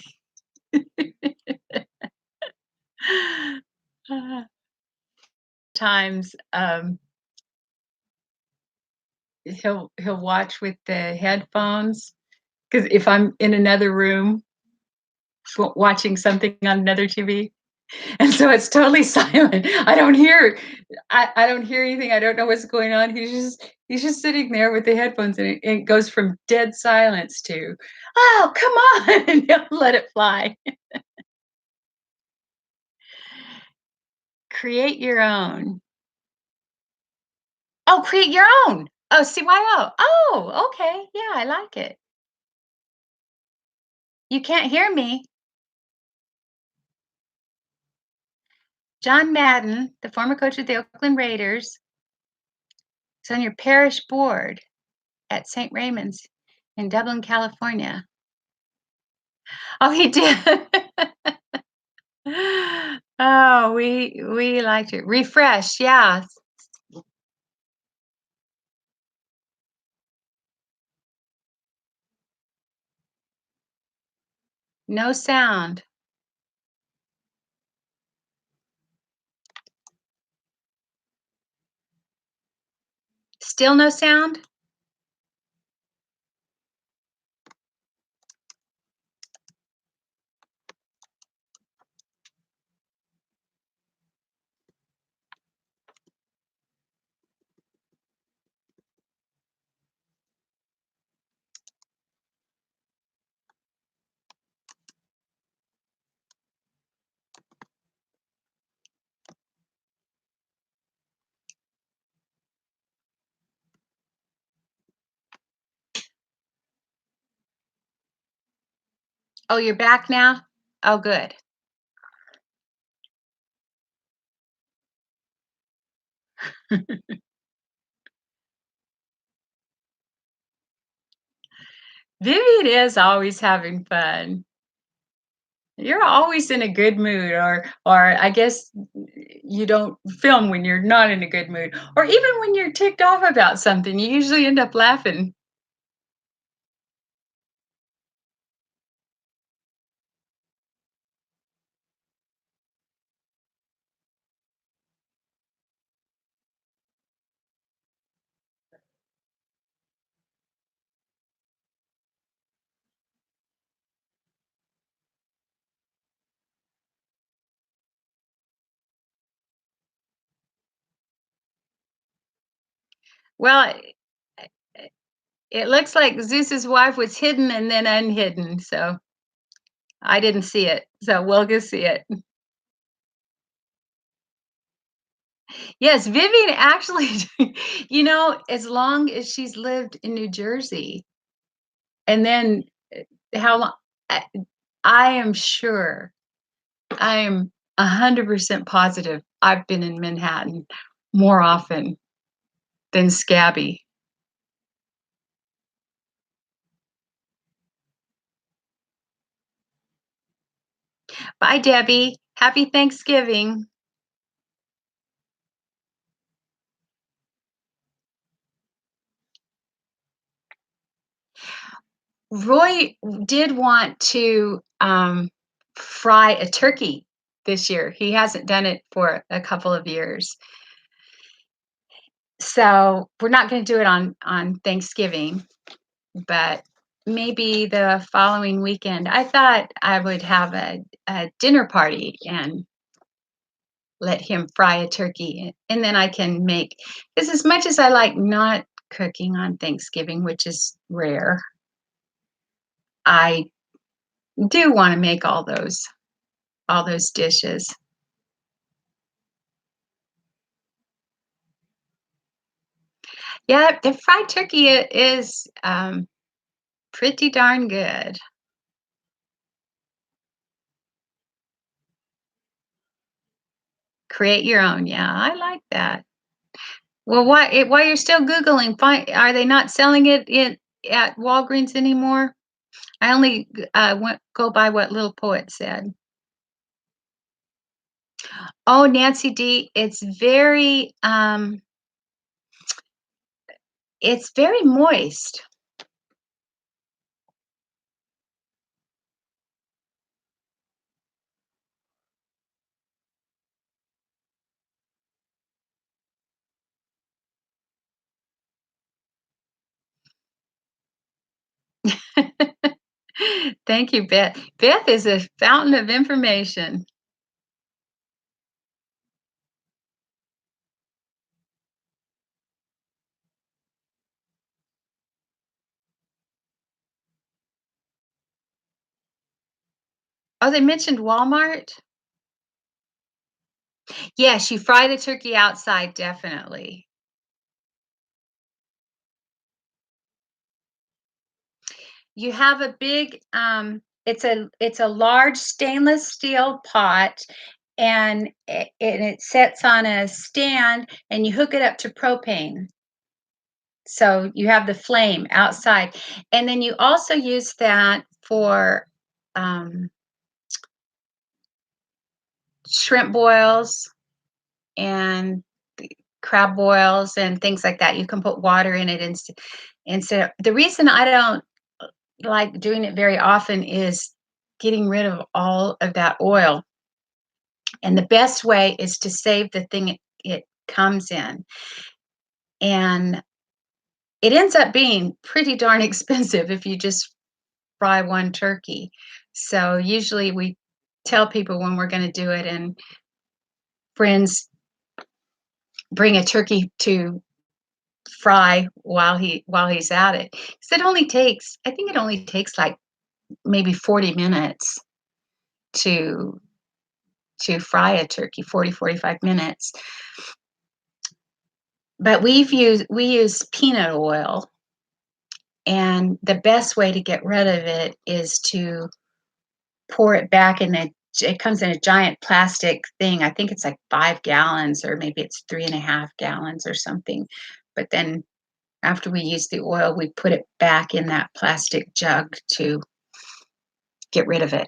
Times, he'll watch with the headphones because if I'm in another room watching something on another TV, and so it's totally silent. I don't hear anything. I don't know what's going on. He's just sitting there with the headphones, and it goes from dead silence to, "Oh, come on," and he'll let it fly. Create your own. Oh, create your own. Oh, CYO. Oh, okay. Yeah, I like it. You can't hear me. John Madden, the former coach of the Oakland Raiders, is on your parish board at St. Raymond's in Dublin, California. Oh, he did. Oh, we liked it. Refresh, yeah. No sound. Still no sound? Oh, you're back now? Oh, good. Vivian is always having fun. You're always in a good mood, or I guess you don't film when you're not in a good mood, or even when you're ticked off about something, you usually end up laughing. Well, it looks like Zeus's wife was hidden and then unhidden, so I didn't see it. So we'll go see it. Yes, Vivian actually, as long as she's lived in New Jersey, and then how long? I I am sure, I am 100% positive I've been in Manhattan more often than Scabby. Bye, Debbie. Happy Thanksgiving. Roy did want to fry a turkey this year. He hasn't done it for a couple of years. So we're not going to do it on Thanksgiving, but maybe the following weekend. I thought I would have a dinner party and let him fry a turkey, and then I can make, because as much as I like not cooking on Thanksgiving, which is rare, I do want to make all those dishes. Yeah, the fried turkey is pretty darn good. Create your own. Yeah, I like that. Well, while you're still googling, are they not selling it in at Walgreens anymore? I only go by what Little Poet said. Oh, Nancy D, it's very moist. Thank you, Beth. Beth is a fountain of information. Oh, they mentioned Walmart? Yes, you fry the turkey outside, definitely. You have a big, it's a large stainless steel pot, and it sits on a stand, and you hook it up to propane. So you have the flame outside, and then you also use that for, um, shrimp boils and crab boils and things like that. You can put water in it instead. The reason I don't like doing it very often is getting rid of all of that oil. And the best way is to save the thing it comes in. And it ends up being pretty darn expensive if you just fry one turkey. So usually we tell people when we're going to do it, and friends bring a turkey to fry while he's at it. 'Cause I think it only takes like maybe 40 minutes to fry a turkey, 40-45 minutes. But we use peanut oil, and the best way to get rid of it is to pour it back in it comes in a giant plastic thing. I think it's like 5 gallons or maybe it's 3.5 gallons or something. But then after we use the oil, we put it back in that plastic jug to get rid of it.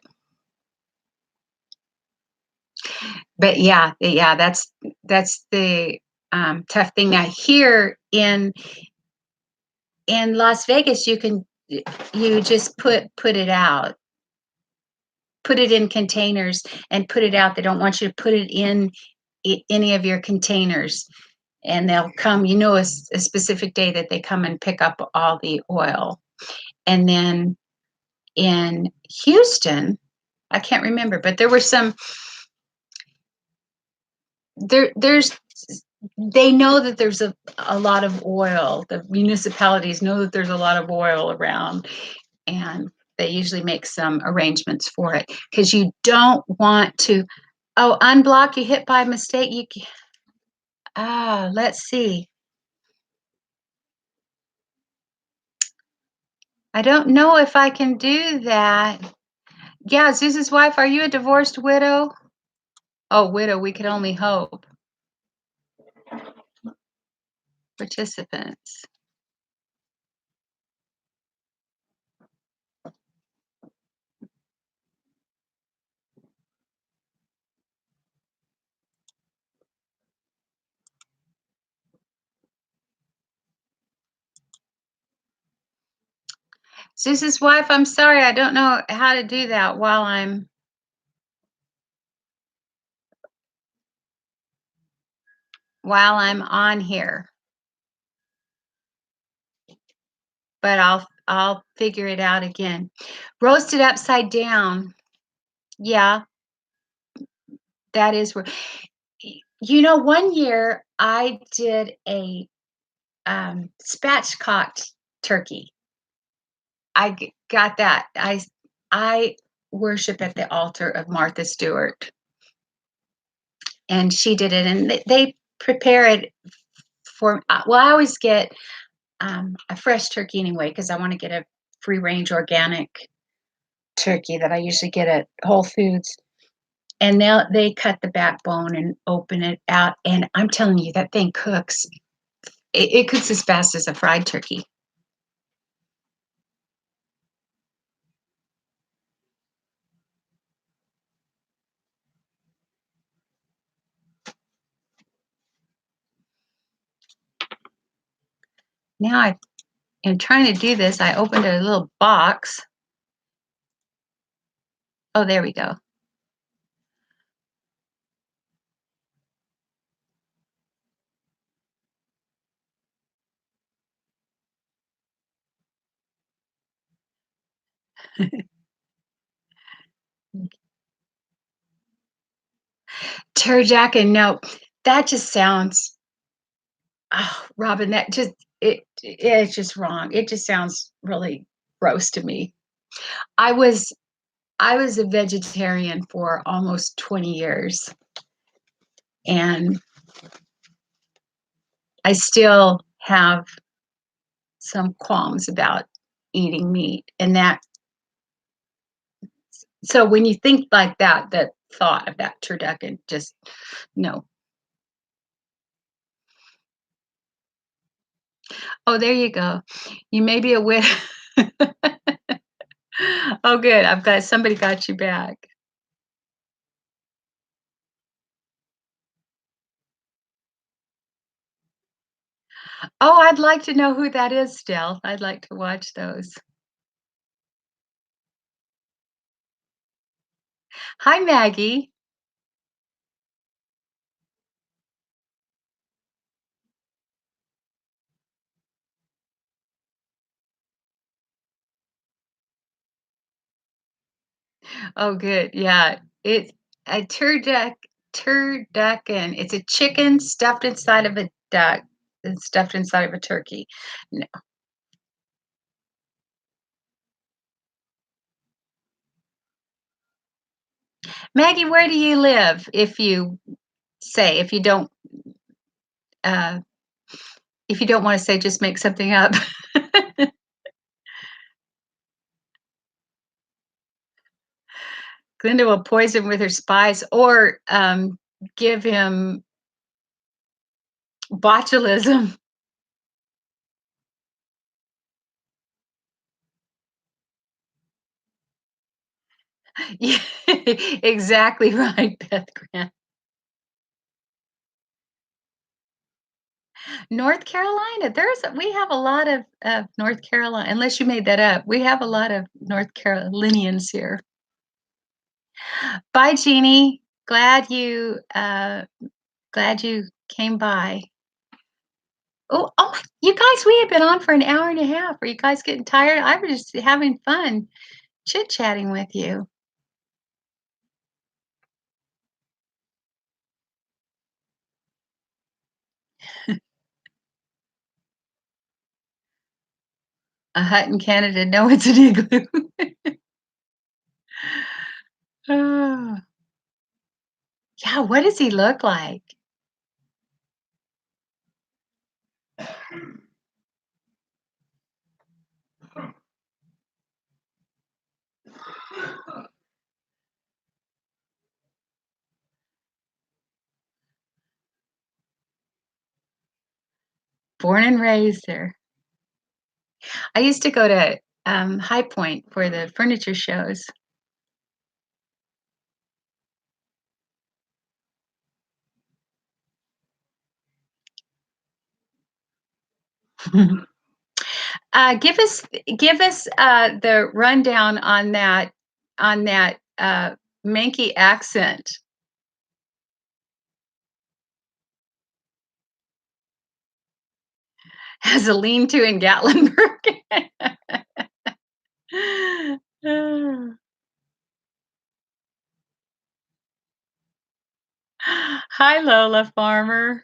But yeah, that's the tough thing. Now here in Las Vegas, you just put it out, put it in containers and put it out. They don't want you to put it in any of your containers, and they'll come. A specific day that they come and pick up all the oil, and then in Houston, I can't remember, but there were some there's they know that there's a lot of oil. The municipalities know that there's a lot of oil around, and they usually make some arrangements for it because you don't want to unblock. You hit by mistake. Let's see. I don't know if I can do that. Yeah, Zeus's wife, are you a divorced widow? Oh, widow, we could only hope. Participants. Zeus's wife, I'm sorry, I don't know how to do that while I'm on here. But I'll figure it out again. Roasted upside down. Yeah, that is where one year I did a spatchcocked turkey. Got that. I worship at the altar of Martha Stewart, and she did it, and they prepare it for. Well, I always get a fresh turkey anyway because I want to get a free range organic turkey that I usually get at Whole Foods. And they cut the backbone and open it out, and I'm telling you, that thing cooks. It cooks as fast as a fried turkey. Now I am trying to do this. I opened a little box. Oh, there we go. Turducken, no, that just sounds. Oh, Robin, it's just wrong. It just sounds really gross to me. I was I was a vegetarian for almost 20 years, and I still have some qualms about eating meat. And that so when you think like that thought of that turducken, just no. Oh, there you go. You may be a widow. Oh, good. I've got somebody got you back. Oh, I'd like to know who that is still. I'd like to watch those. Hi, Maggie. Oh, good. Yeah. It's a turducken. It's a chicken stuffed inside of a duck and stuffed inside of a turkey. No. Maggie, where do you live? If you don't uh if you don't want to say, just make something up. Glinda will poison with her spies or give him botulism. Yeah, exactly right, Beth Grant. North Carolina, we have a lot of North Carolina, unless you made that up. We have a lot of North Carolinians here. Bye, Jeannie. Glad you came by. Oh my, you guys, we have been on for an hour and a half. Are you guys getting tired? I was just having fun chit-chatting with you. A hut in Canada. No, it's an igloo. Oh. Yeah, what does he look like? Born and raised there. I used to go to High Point for the furniture shows. Give us the rundown on that Mankey accent. Has a lean-to in Gatlinburg. Hi, Lola Farmer.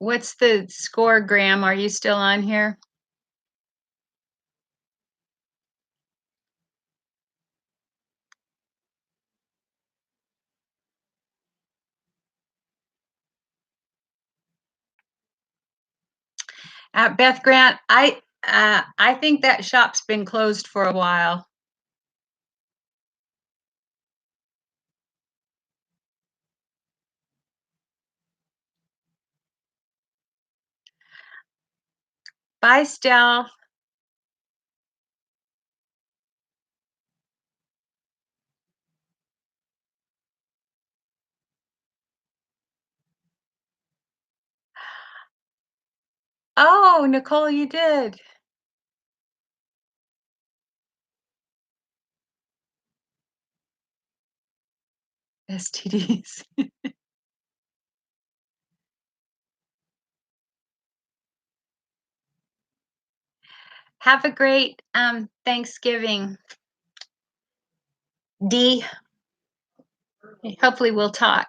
What's the score, Graham? Are you still on here? Beth Grant, I think that shop's been closed for a while. Bye, Stell. Oh, Nicole, you did. STDs. Have a great Thanksgiving, Dee. Hopefully we'll talk.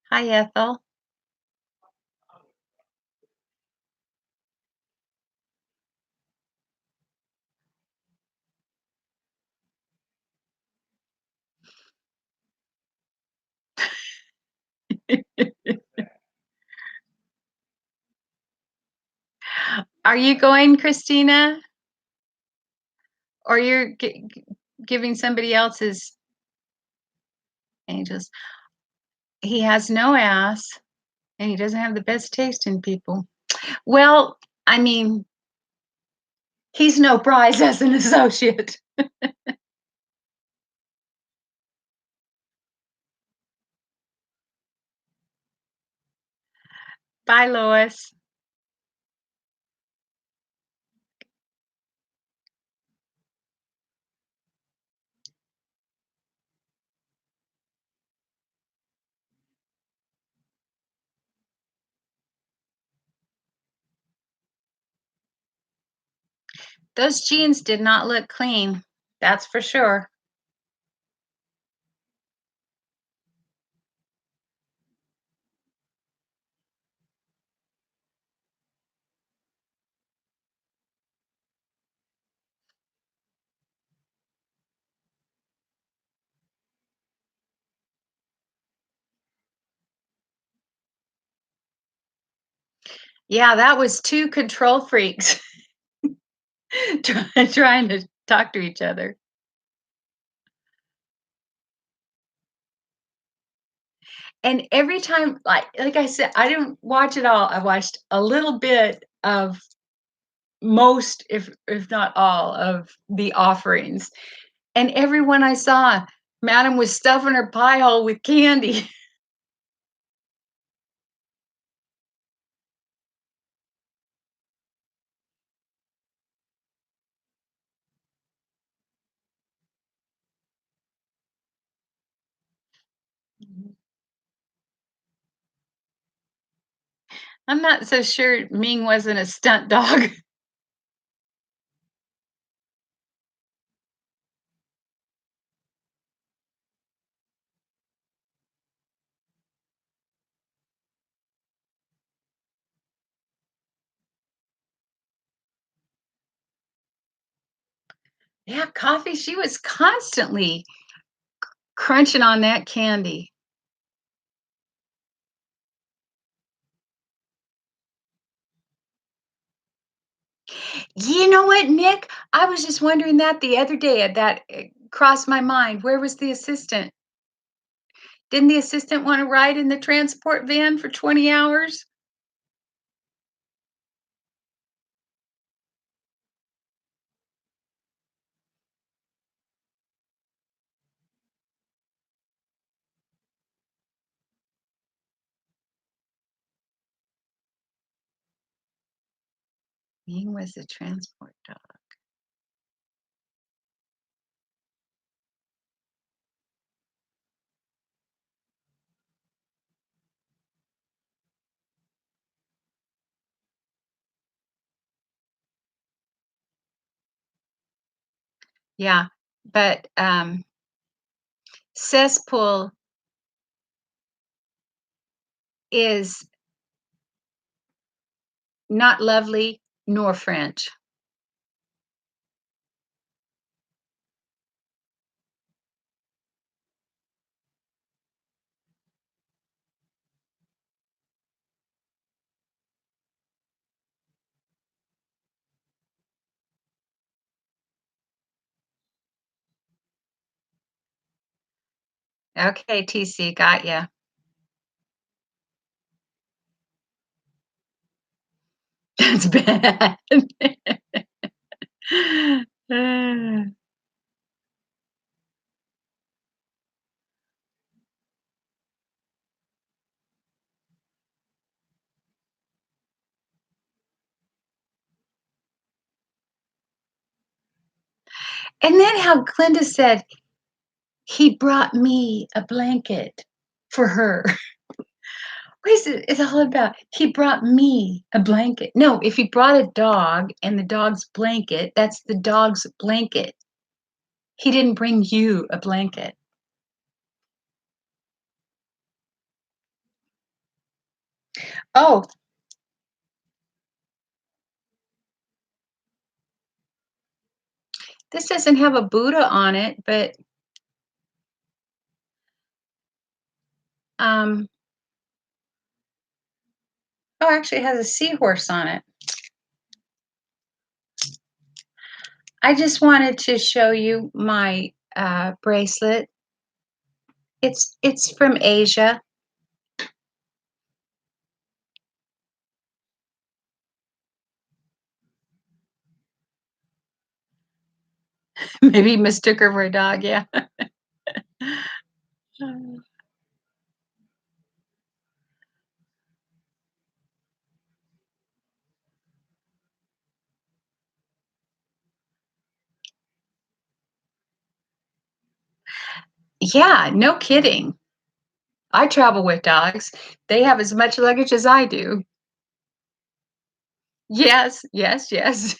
Hi, Ethel. Are you going, Christina? Or you're giving somebody else's angels? He has no ass, and he doesn't have the best taste in people. Well, I mean, he's no prize as an associate. Bye, Lois. Those jeans did not look clean. That's for sure. Yeah, that was 2 control freaks trying to talk to each other. And every time, like I said, I didn't watch it all. I watched a little bit of most, if not all, of the offerings. And everyone I saw, madam was stuffing her pie hole with candy. I'm not so sure Ming wasn't a stunt dog. Yeah, coffee, she was constantly crunching on that candy. You know what, Nick? I was just wondering that the other day, that crossed my mind. Where was the assistant? Didn't the assistant wanna ride in the transport van for 20 hours? Ming was a transport dog. Yeah, but, cesspool is not lovely nor French. Okay, TC, got ya. That's bad. And then how Glinda said, "He brought me a blanket for her." What is it? It's all about, "He brought me a blanket." No, if he brought a dog and the dog's blanket, that's the dog's blanket. He didn't bring you a blanket. Oh, this doesn't have a Buddha on it, but, um oh, actually, it has a seahorse on it. I just wanted to show you my, bracelet. It's from Asia. Maybe mistook her for a dog, yeah. Yeah, no kidding. I travel with dogs. They have as much luggage as I do. Yes, yes, yes.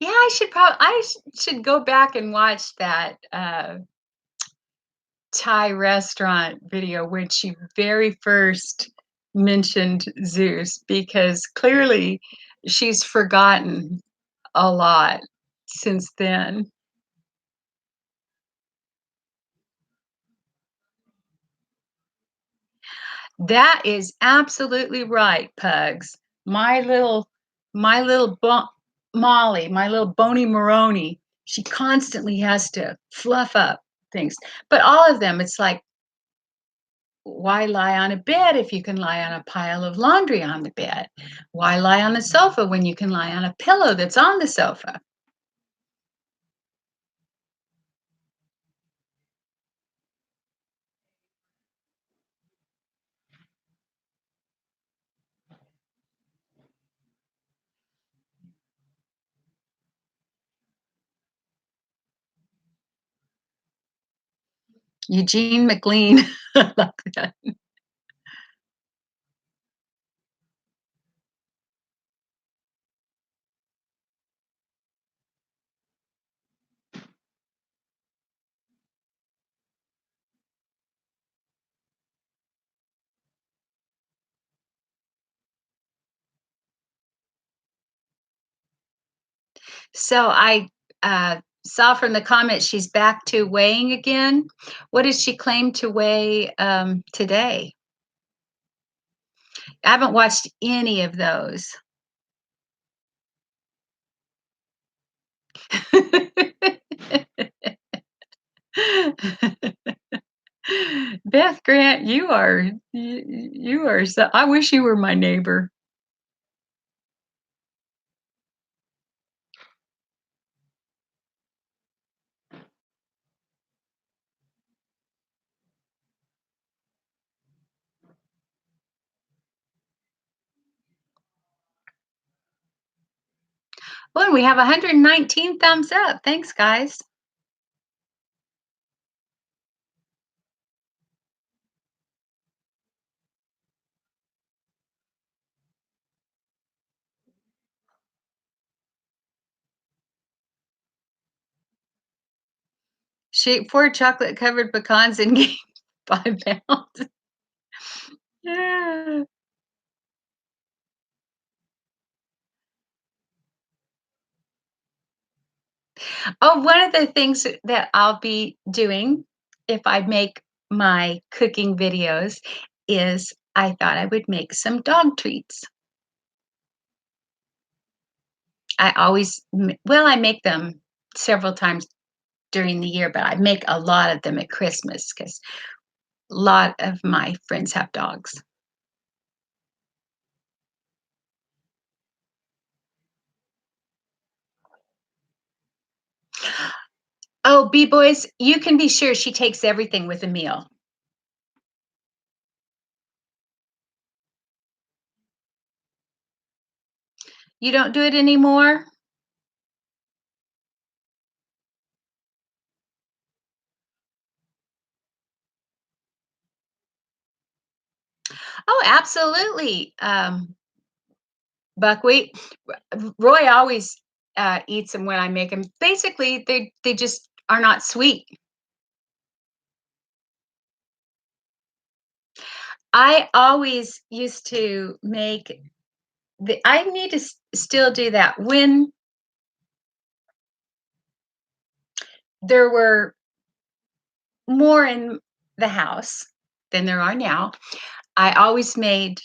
Yeah, should go back and watch that, Thai restaurant video when she very first mentioned Zeus, because clearly she's forgotten a lot since then. That is absolutely right, Pugs. My little my little bo Molly, my little Bony Moroni, she constantly has to fluff up things. But all of them, it's like, why lie on a bed if you can lie on a pile of laundry on the bed? Why lie on the sofa when you can lie on a pillow that's on the sofa? Eugene McLean. I like that. So I saw from the comments she's back to weighing again. What does she claim to weigh today? I haven't watched any of those. Beth Grant, you are so. I wish you were my neighbor. Oh, and we have 119 thumbs up. Thanks, guys. Shape 4 chocolate covered pecans and gained 5 pounds. Yeah. Oh, one of the things that I'll be doing if I make my cooking videos is I thought I would make some dog treats. I make them several times during the year, but I make a lot of them at Christmas because a lot of my friends have dogs. Oh, B-boys, you can be sure she takes everything with a meal. You don't do it anymore? Oh, absolutely. Buckwheat. Roy always eats them when I make them. Basically, they just are not sweet. I always used to make I need to still do that. When there were more in the house than there are now, I always made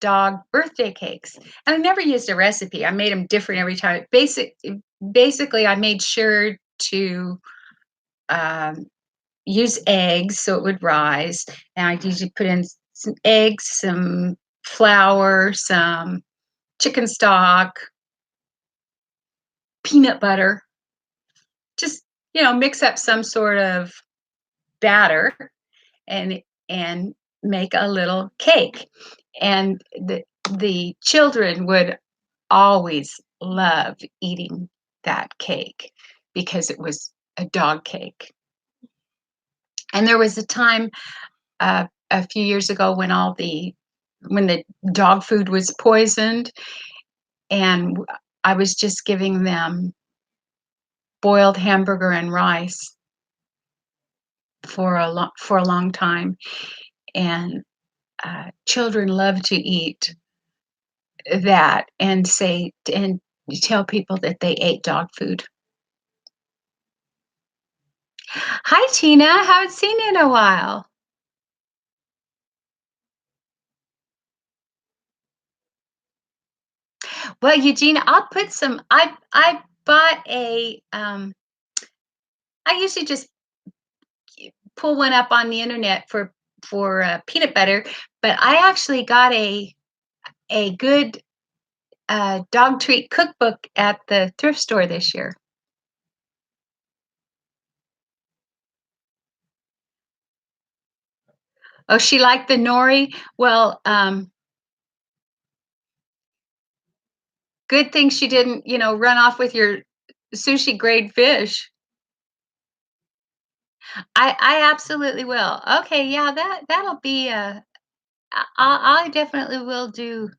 dog birthday cakes, and I never used a recipe. I made them different every time. Basically, I made sure to um, use eggs so it would rise, and I usually put in some eggs, some flour, some chicken stock, peanut butter. Just mix up some sort of batter and and make a little cake. And the children would always love eating that cake because it was a dog cake. And there was a time a few years ago when the dog food was poisoned, and I was just giving them boiled hamburger and rice for a long time, and children love to eat that and tell people that they ate dog food. Hi, Tina. Haven't seen you in a while. Well, Eugene, I'll put some. I bought a. I usually just pull one up on the internet for peanut butter, but I actually got a good dog treat cookbook at the thrift store this year. Oh, she liked the nori. Well, good thing she didn't, run off with your sushi grade fish. I absolutely will. Okay, yeah, that'll be I definitely will do.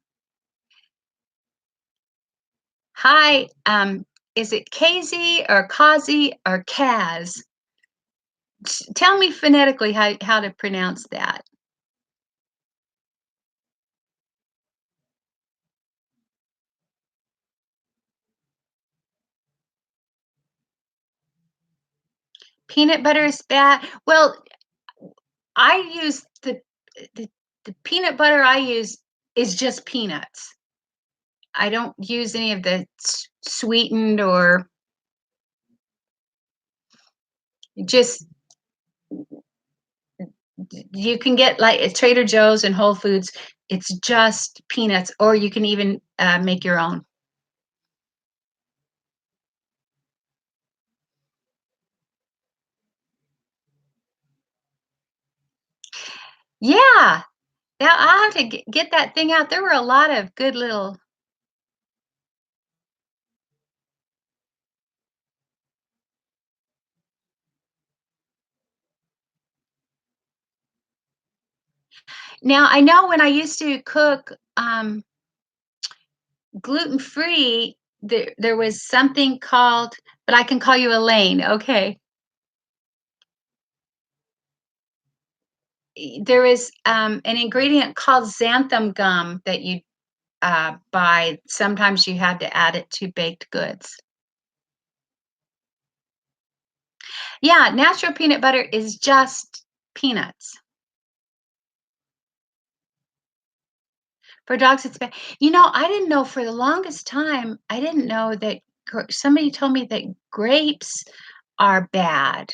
Hi, is it Kazi or Kazi or Kaz? Tell me phonetically how to pronounce that. Peanut butter is bad. Well, I use the the peanut butter I use is just peanuts. I don't use any of the sweetened or just you can get like at Trader Joe's and Whole Foods. It's just peanuts, or you can even make your own. Yeah, yeah. I have to get that thing out. There were a lot of good little. Now I know when I used to cook gluten free, there was something called, but I can call you Elaine. Okay, there is an ingredient called xanthan gum that you buy. Sometimes you had to add it to baked goods. Yeah, natural peanut butter is just peanuts. For dogs, it's bad. I didn't know for the longest time, I didn't know that somebody told me that grapes are bad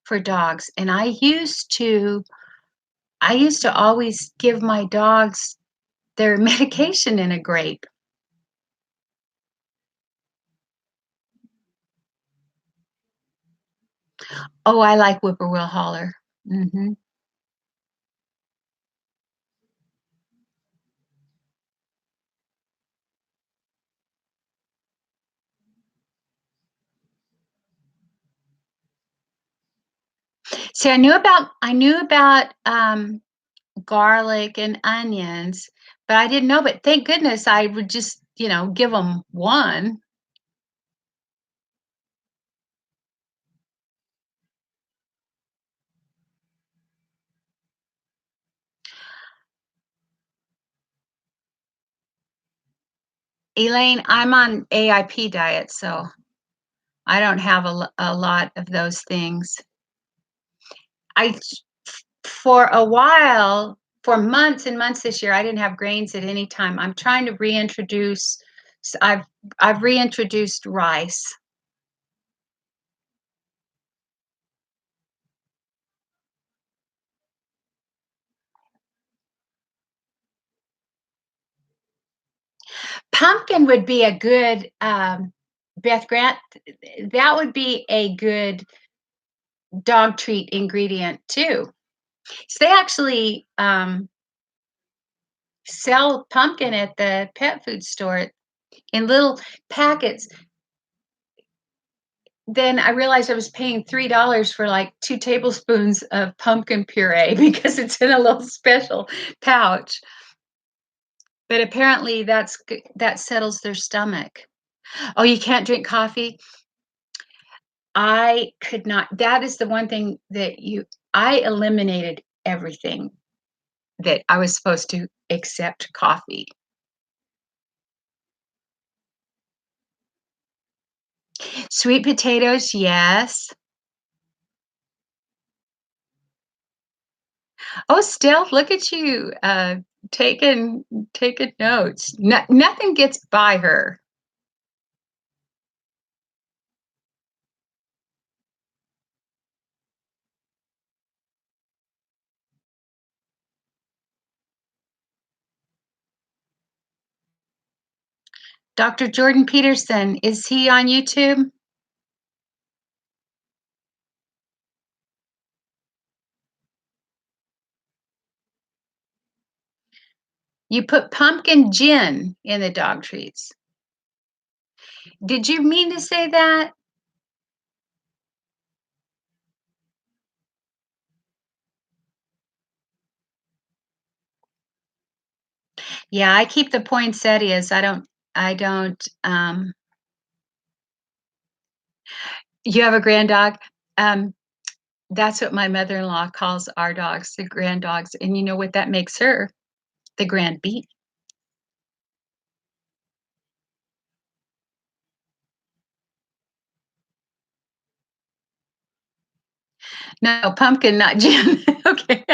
for dogs. And I used to always give my dogs their medication in a grape. Oh, I like Whippoorwill Holler. Mhm. See, I knew about garlic and onions, but I didn't know, but thank goodness I would just, give them one. Elaine, I'm on AIP diet, so I don't have a lot of those things. I For a while, for months and months this year, I didn't have grains at any time. I'm trying to reintroduce I've reintroduced rice. Pumpkin would be a good, Beth Grant, that would be a good dog treat ingredient too. So they actually sell pumpkin at the pet food store in little packets. then I realized I was paying $3 for like 2 tablespoons of pumpkin puree because it's in a little special pouch. But apparently that settles their stomach. Oh, you can't drink coffee? I could not, that is the one thing that I eliminated everything that I was supposed to except coffee. Sweet potatoes, yes. Oh, Steph, look at you, taking taking notes. Nothing gets by her. Dr. Jordan Peterson, is he on YouTube? You put pumpkin gin in the dog treats. Did you mean to say that? Yeah, I keep the poinsettias. I don't. You have a grand dog? Um, that's what my mother-in-law calls our dogs, the grand dogs, and you know what that makes her? The grand beat. No, pumpkin, not gin. Okay.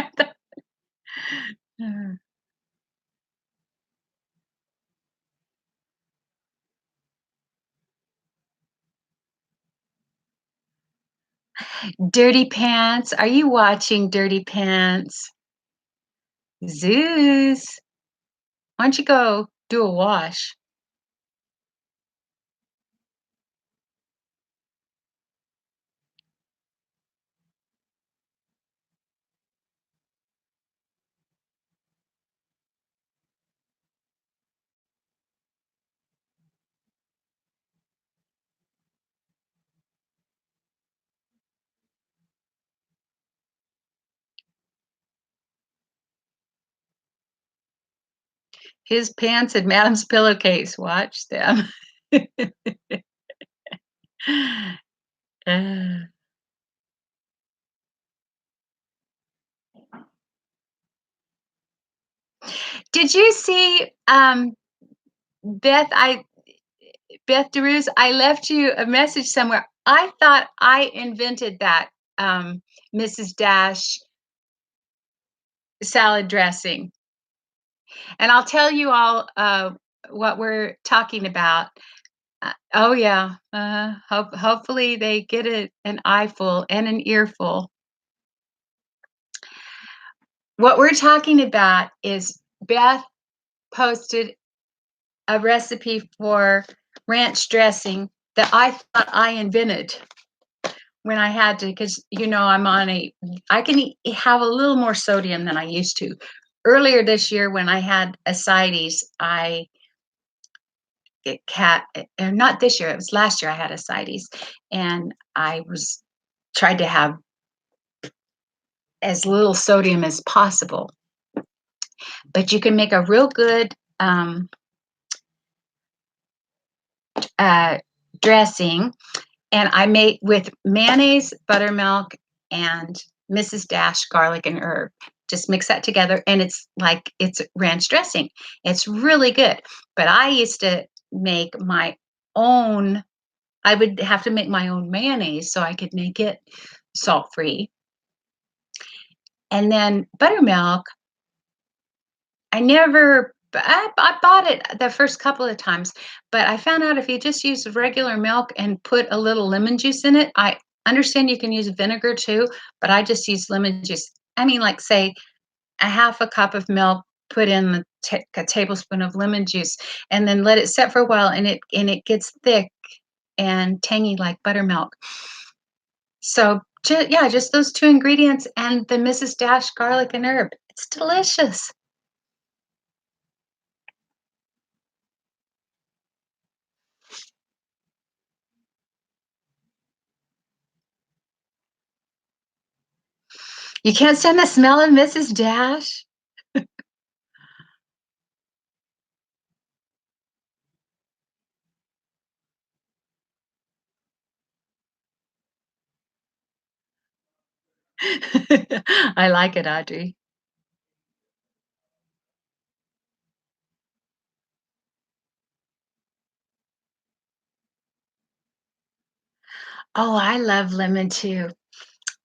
Dirty Pants. Are you watching Dirty Pants? Zeus. Why don't you go do a wash? His pants and Madam's pillowcase. Watch them. Uh, did you see Beth? Beth DeRuse, I left you a message somewhere. I thought I invented that Mrs. Dash salad dressing. And I'll tell you all what we're talking about. Oh yeah, hopefully they get an eyeful and an earful. What we're talking about is Beth posted a recipe for ranch dressing that I thought I invented when I had to, because I'm on I can have a little more sodium than I used to. Earlier this year, when I had ascites, I it cat or not this year, it was last year I had ascites, and I was tried to have as little sodium as possible. But you can make a real good uh, dressing, and I made with mayonnaise, buttermilk, and Mrs. Dash garlic and herb. Just mix that together, and it's ranch dressing. It's really good. But I used to make my own. I would have to make my own mayonnaise so I could make it salt free. And then buttermilk, I bought it the first couple of times, but I found out if you just use regular milk and put a little lemon juice in it, I understand you can use vinegar too, but I just use lemon juice. I mean, like say a half a cup of milk, put in a tablespoon of lemon juice, and then let it set for a while, and it gets thick and tangy like buttermilk. So yeah, just those two ingredients and the Mrs. Dash garlic and herb. It's delicious. You can't stand the smell of Mrs. Dash? I like it, Audrey. Oh, I love lemon too,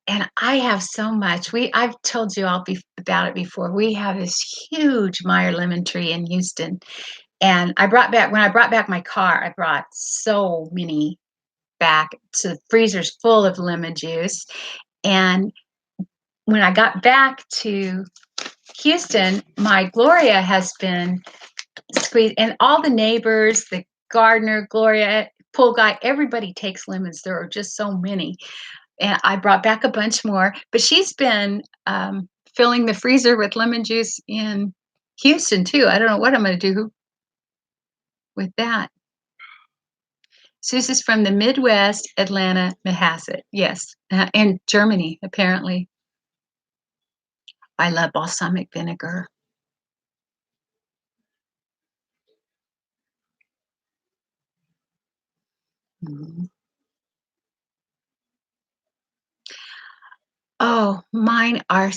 and I have so much. I've told you all about it before. We have this huge Meyer lemon tree in Houston, and when I brought back my car, I brought so many back to the freezer's full of lemon juice, and when I got back to Houston, my Gloria has been squeezed, and all the neighbors, the gardener, Gloria, pool guy, everybody takes lemons. There are just so many. And I brought back a bunch more, but she's been filling the freezer with lemon juice in Houston too. I don't know what I'm going to do with that. Susie's from the Midwest, Atlanta, Manhasset. Yes, and Germany, apparently. I love balsamic vinegar. Mhm. Oh, mine are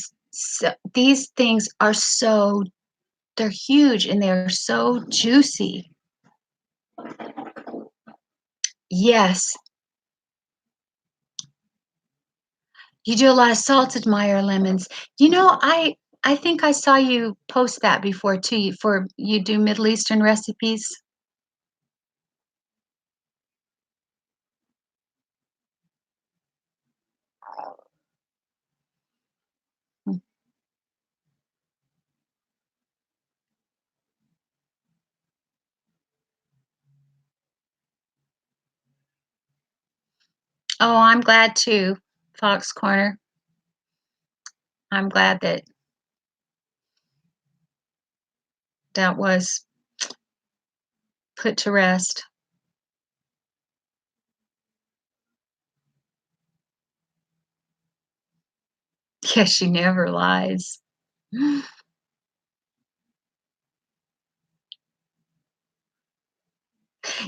these things are so they're huge and they're so juicy. Yes, you do a lot of salted Meyer lemons. You know, I think I saw you post that before too. For you do Middle Eastern recipes. Mm. Oh, I'm glad too, Fox Corner. I'm glad that that was put to rest. Yeah, she never lies.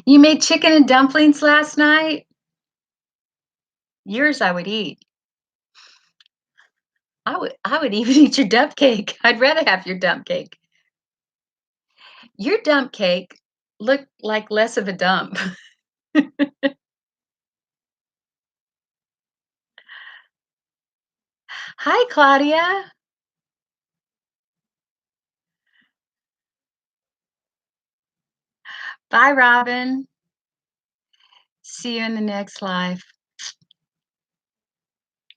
You made chicken and dumplings last night? Yours I would eat. I would even eat your dump cake. I'd rather have your dump cake. Your dump cake looked like less of a dump. Hi, Claudia. Bye, Robin. See you in the next life.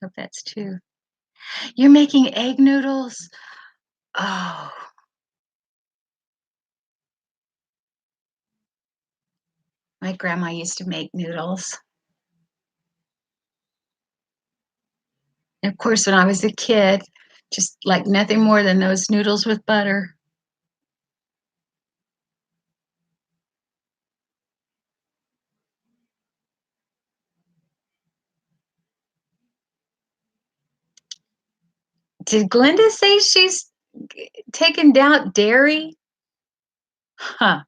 Hope that's two. You're making egg noodles? Oh, my grandma used to make noodles. And of course, when I was a kid, just like nothing more than those noodles with butter. Did Glenda say she's taken down dairy? Huh.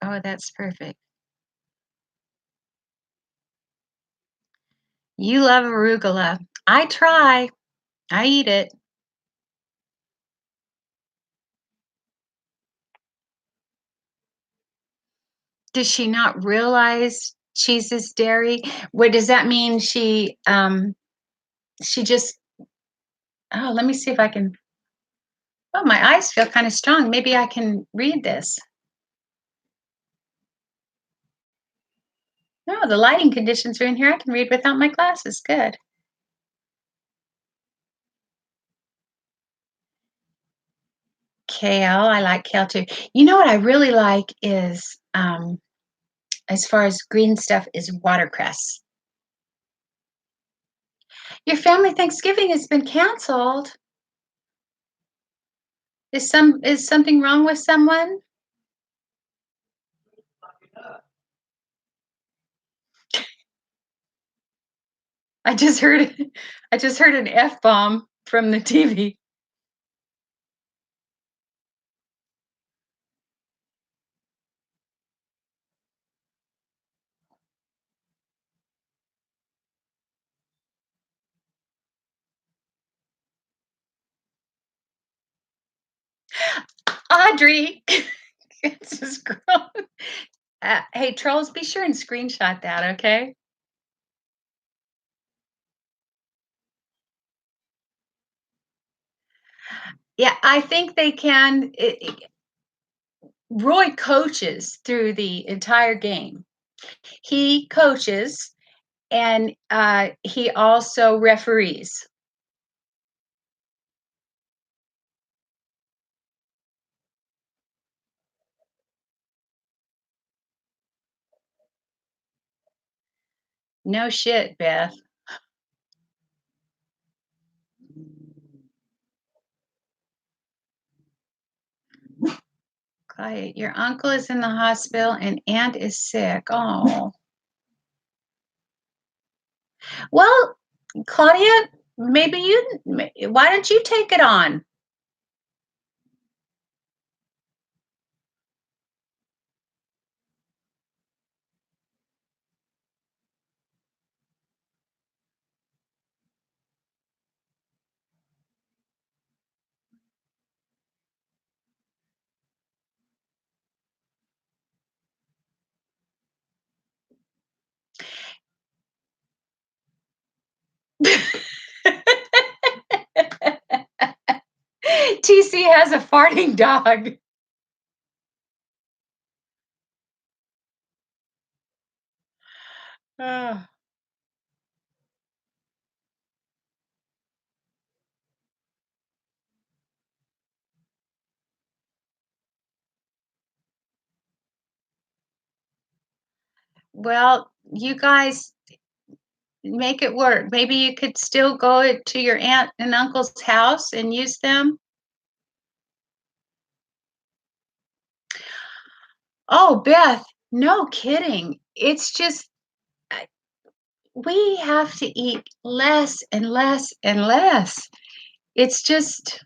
Oh, that's perfect. You love arugula. I try. I eat it. Does she not realize cheese is dairy? What does that mean? She just oh, let me see if I can. Oh, my eyes feel kind of strong. Maybe I can read this. No, the lighting conditions are in here. I can read without my glasses. Good. kale. I like kale too. You know what I really like is, as far as green stuff, is watercress. Your family Thanksgiving has been canceled. Is something wrong with someone? I just heard I just heard an F-bomb from the TV. Audrey, this is gross. Hey, trolls, be sure and screenshot that, okay? Yeah, I think they can. Roy coaches through the entire game. He coaches and he also referees. No shit, Beth. Quiet. Your uncle is in the hospital and aunt is sick. Oh. Well, Claudia, maybe why don't you take it on? TC has a farting dog. Oh. Well, you guys make it work. Maybe you could still go to your aunt and uncle's house and use them. Oh, Beth, no kidding. It's just we have to eat less and less and less. It's just,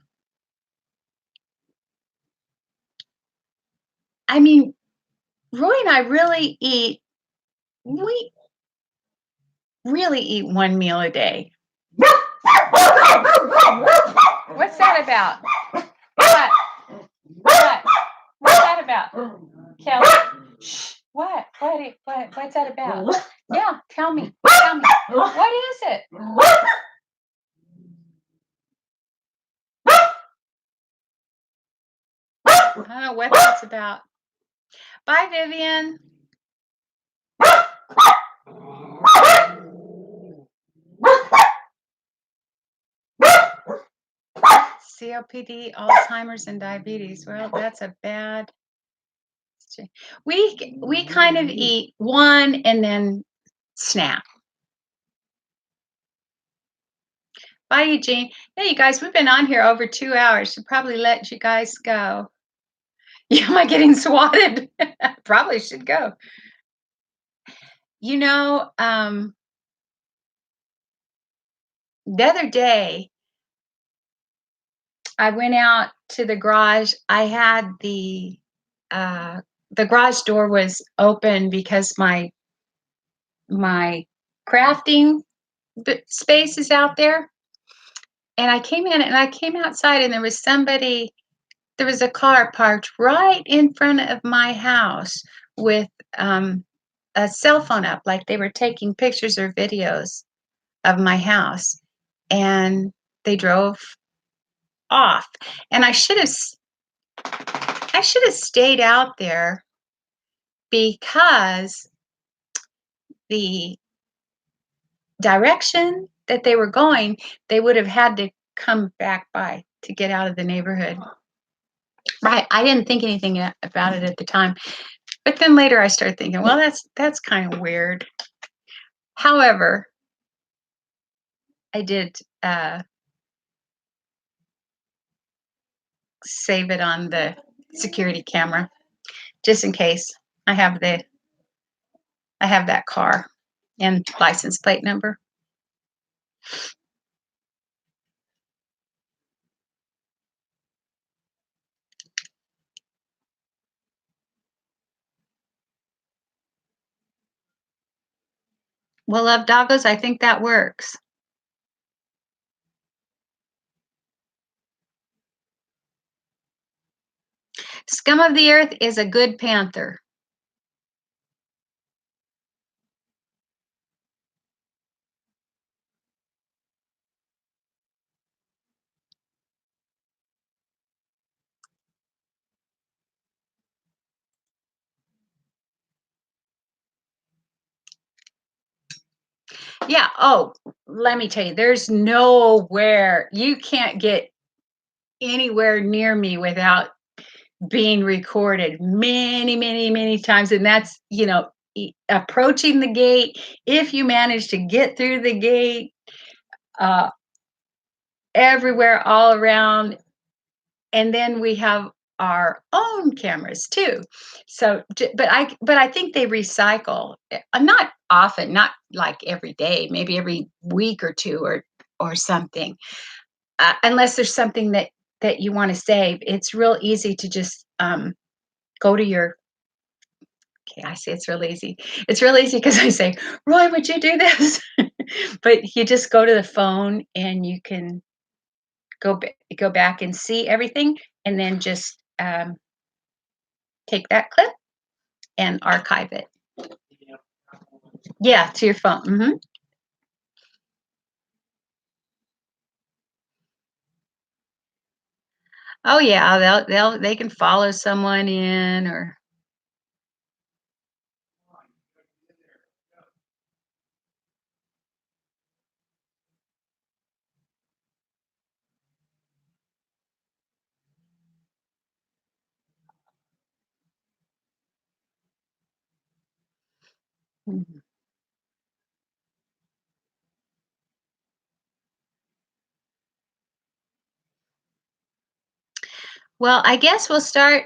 I mean, Roy and I we really eat one meal a day. What's that about? What? What? What's that about? Kelly? Shh. What's that about? Yeah, tell me. Tell me. What is it? I don't know what that's about. Bye, Vivian. COPD, Alzheimer's, and diabetes. Well, that's a bad. We kind of eat one and then snap. Bye, Eugene. Yeah, you guys, we've been on here over 2 hours. Should probably let you guys go. Yeah, am I getting swatted? Probably should go. You know, the other day I went out to the garage. I had the garage door was open because my crafting space is out there. And I came in and I came outside and there was a car parked right in front of my house with a cell phone up, like they were taking pictures or videos of my house. And they drove off. And I should have stayed out there because the direction that they were going, they would have had to come back by to get out of the neighborhood. Right. I didn't think anything about it at the time. But then later I started thinking, well, that's kind of weird. However, I did save it on the security camera just in case. I have the I have that car and license plate number. Well, love doggos, I think that works. Scum of the earth is a good panther. Yeah. Oh, let me tell you, there's nowhere you can't get anywhere near me without being recorded many, many, many times. And that's, approaching the gate. If you manage to get through the gate, uh, everywhere, all around. And then we have our own cameras too. So, but I think they recycle. Not often, not like every day, maybe every week or two, or something. Unless there's something that you want to save, it's real easy to just go to your. Okay, I say it's real easy. It's real easy because I say, Roy, would you do this? But you just go to the phone and you can go back and see everything, and then just take that clip and archive it. Yeah, to your phone. Oh yeah, they can follow someone in or. Mhm. Well, I guess we'll start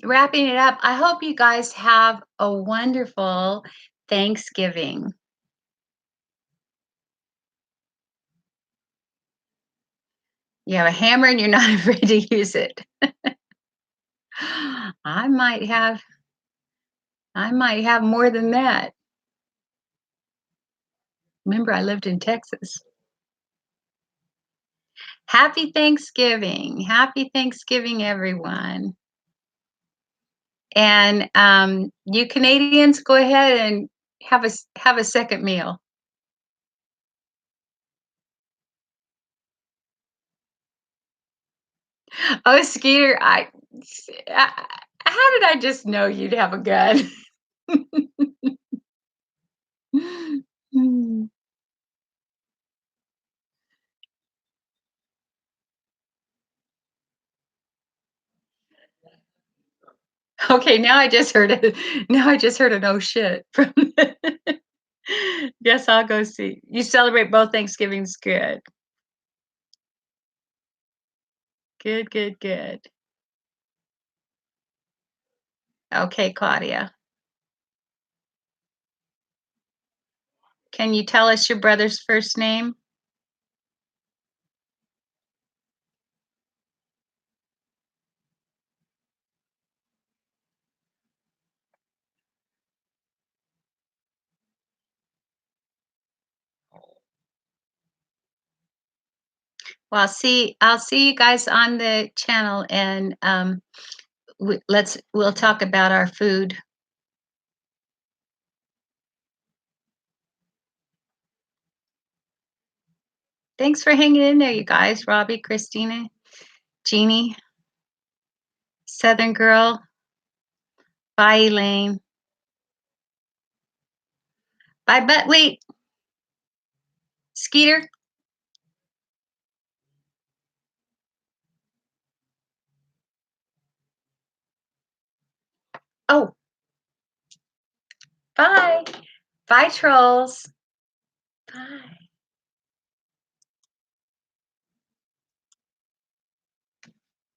wrapping it up. I hope you guys have a wonderful Thanksgiving. You have a hammer and you're not afraid to use it. I might have I might have more than that. Remember, I lived in Texas. Happy Thanksgiving. Happy Thanksgiving, everyone. And you Canadians, go ahead and have a second meal. Oh, Skeeter, I how did I just know you'd have a gun? Okay, now I just heard an "oh shit" from Guess I'll go see. You celebrate both Thanksgivings, good. Good, good, good. Okay, Claudia. Can you tell us your brother's first name? Well, I'll see you guys on the channel, and we'll talk about our food. Thanks for hanging in there, you guys. Robbie, Christina, Jeannie, Southern Girl. Bye, Elaine. Bye, but wait, Skeeter. Oh, bye. Bye, trolls. Bye.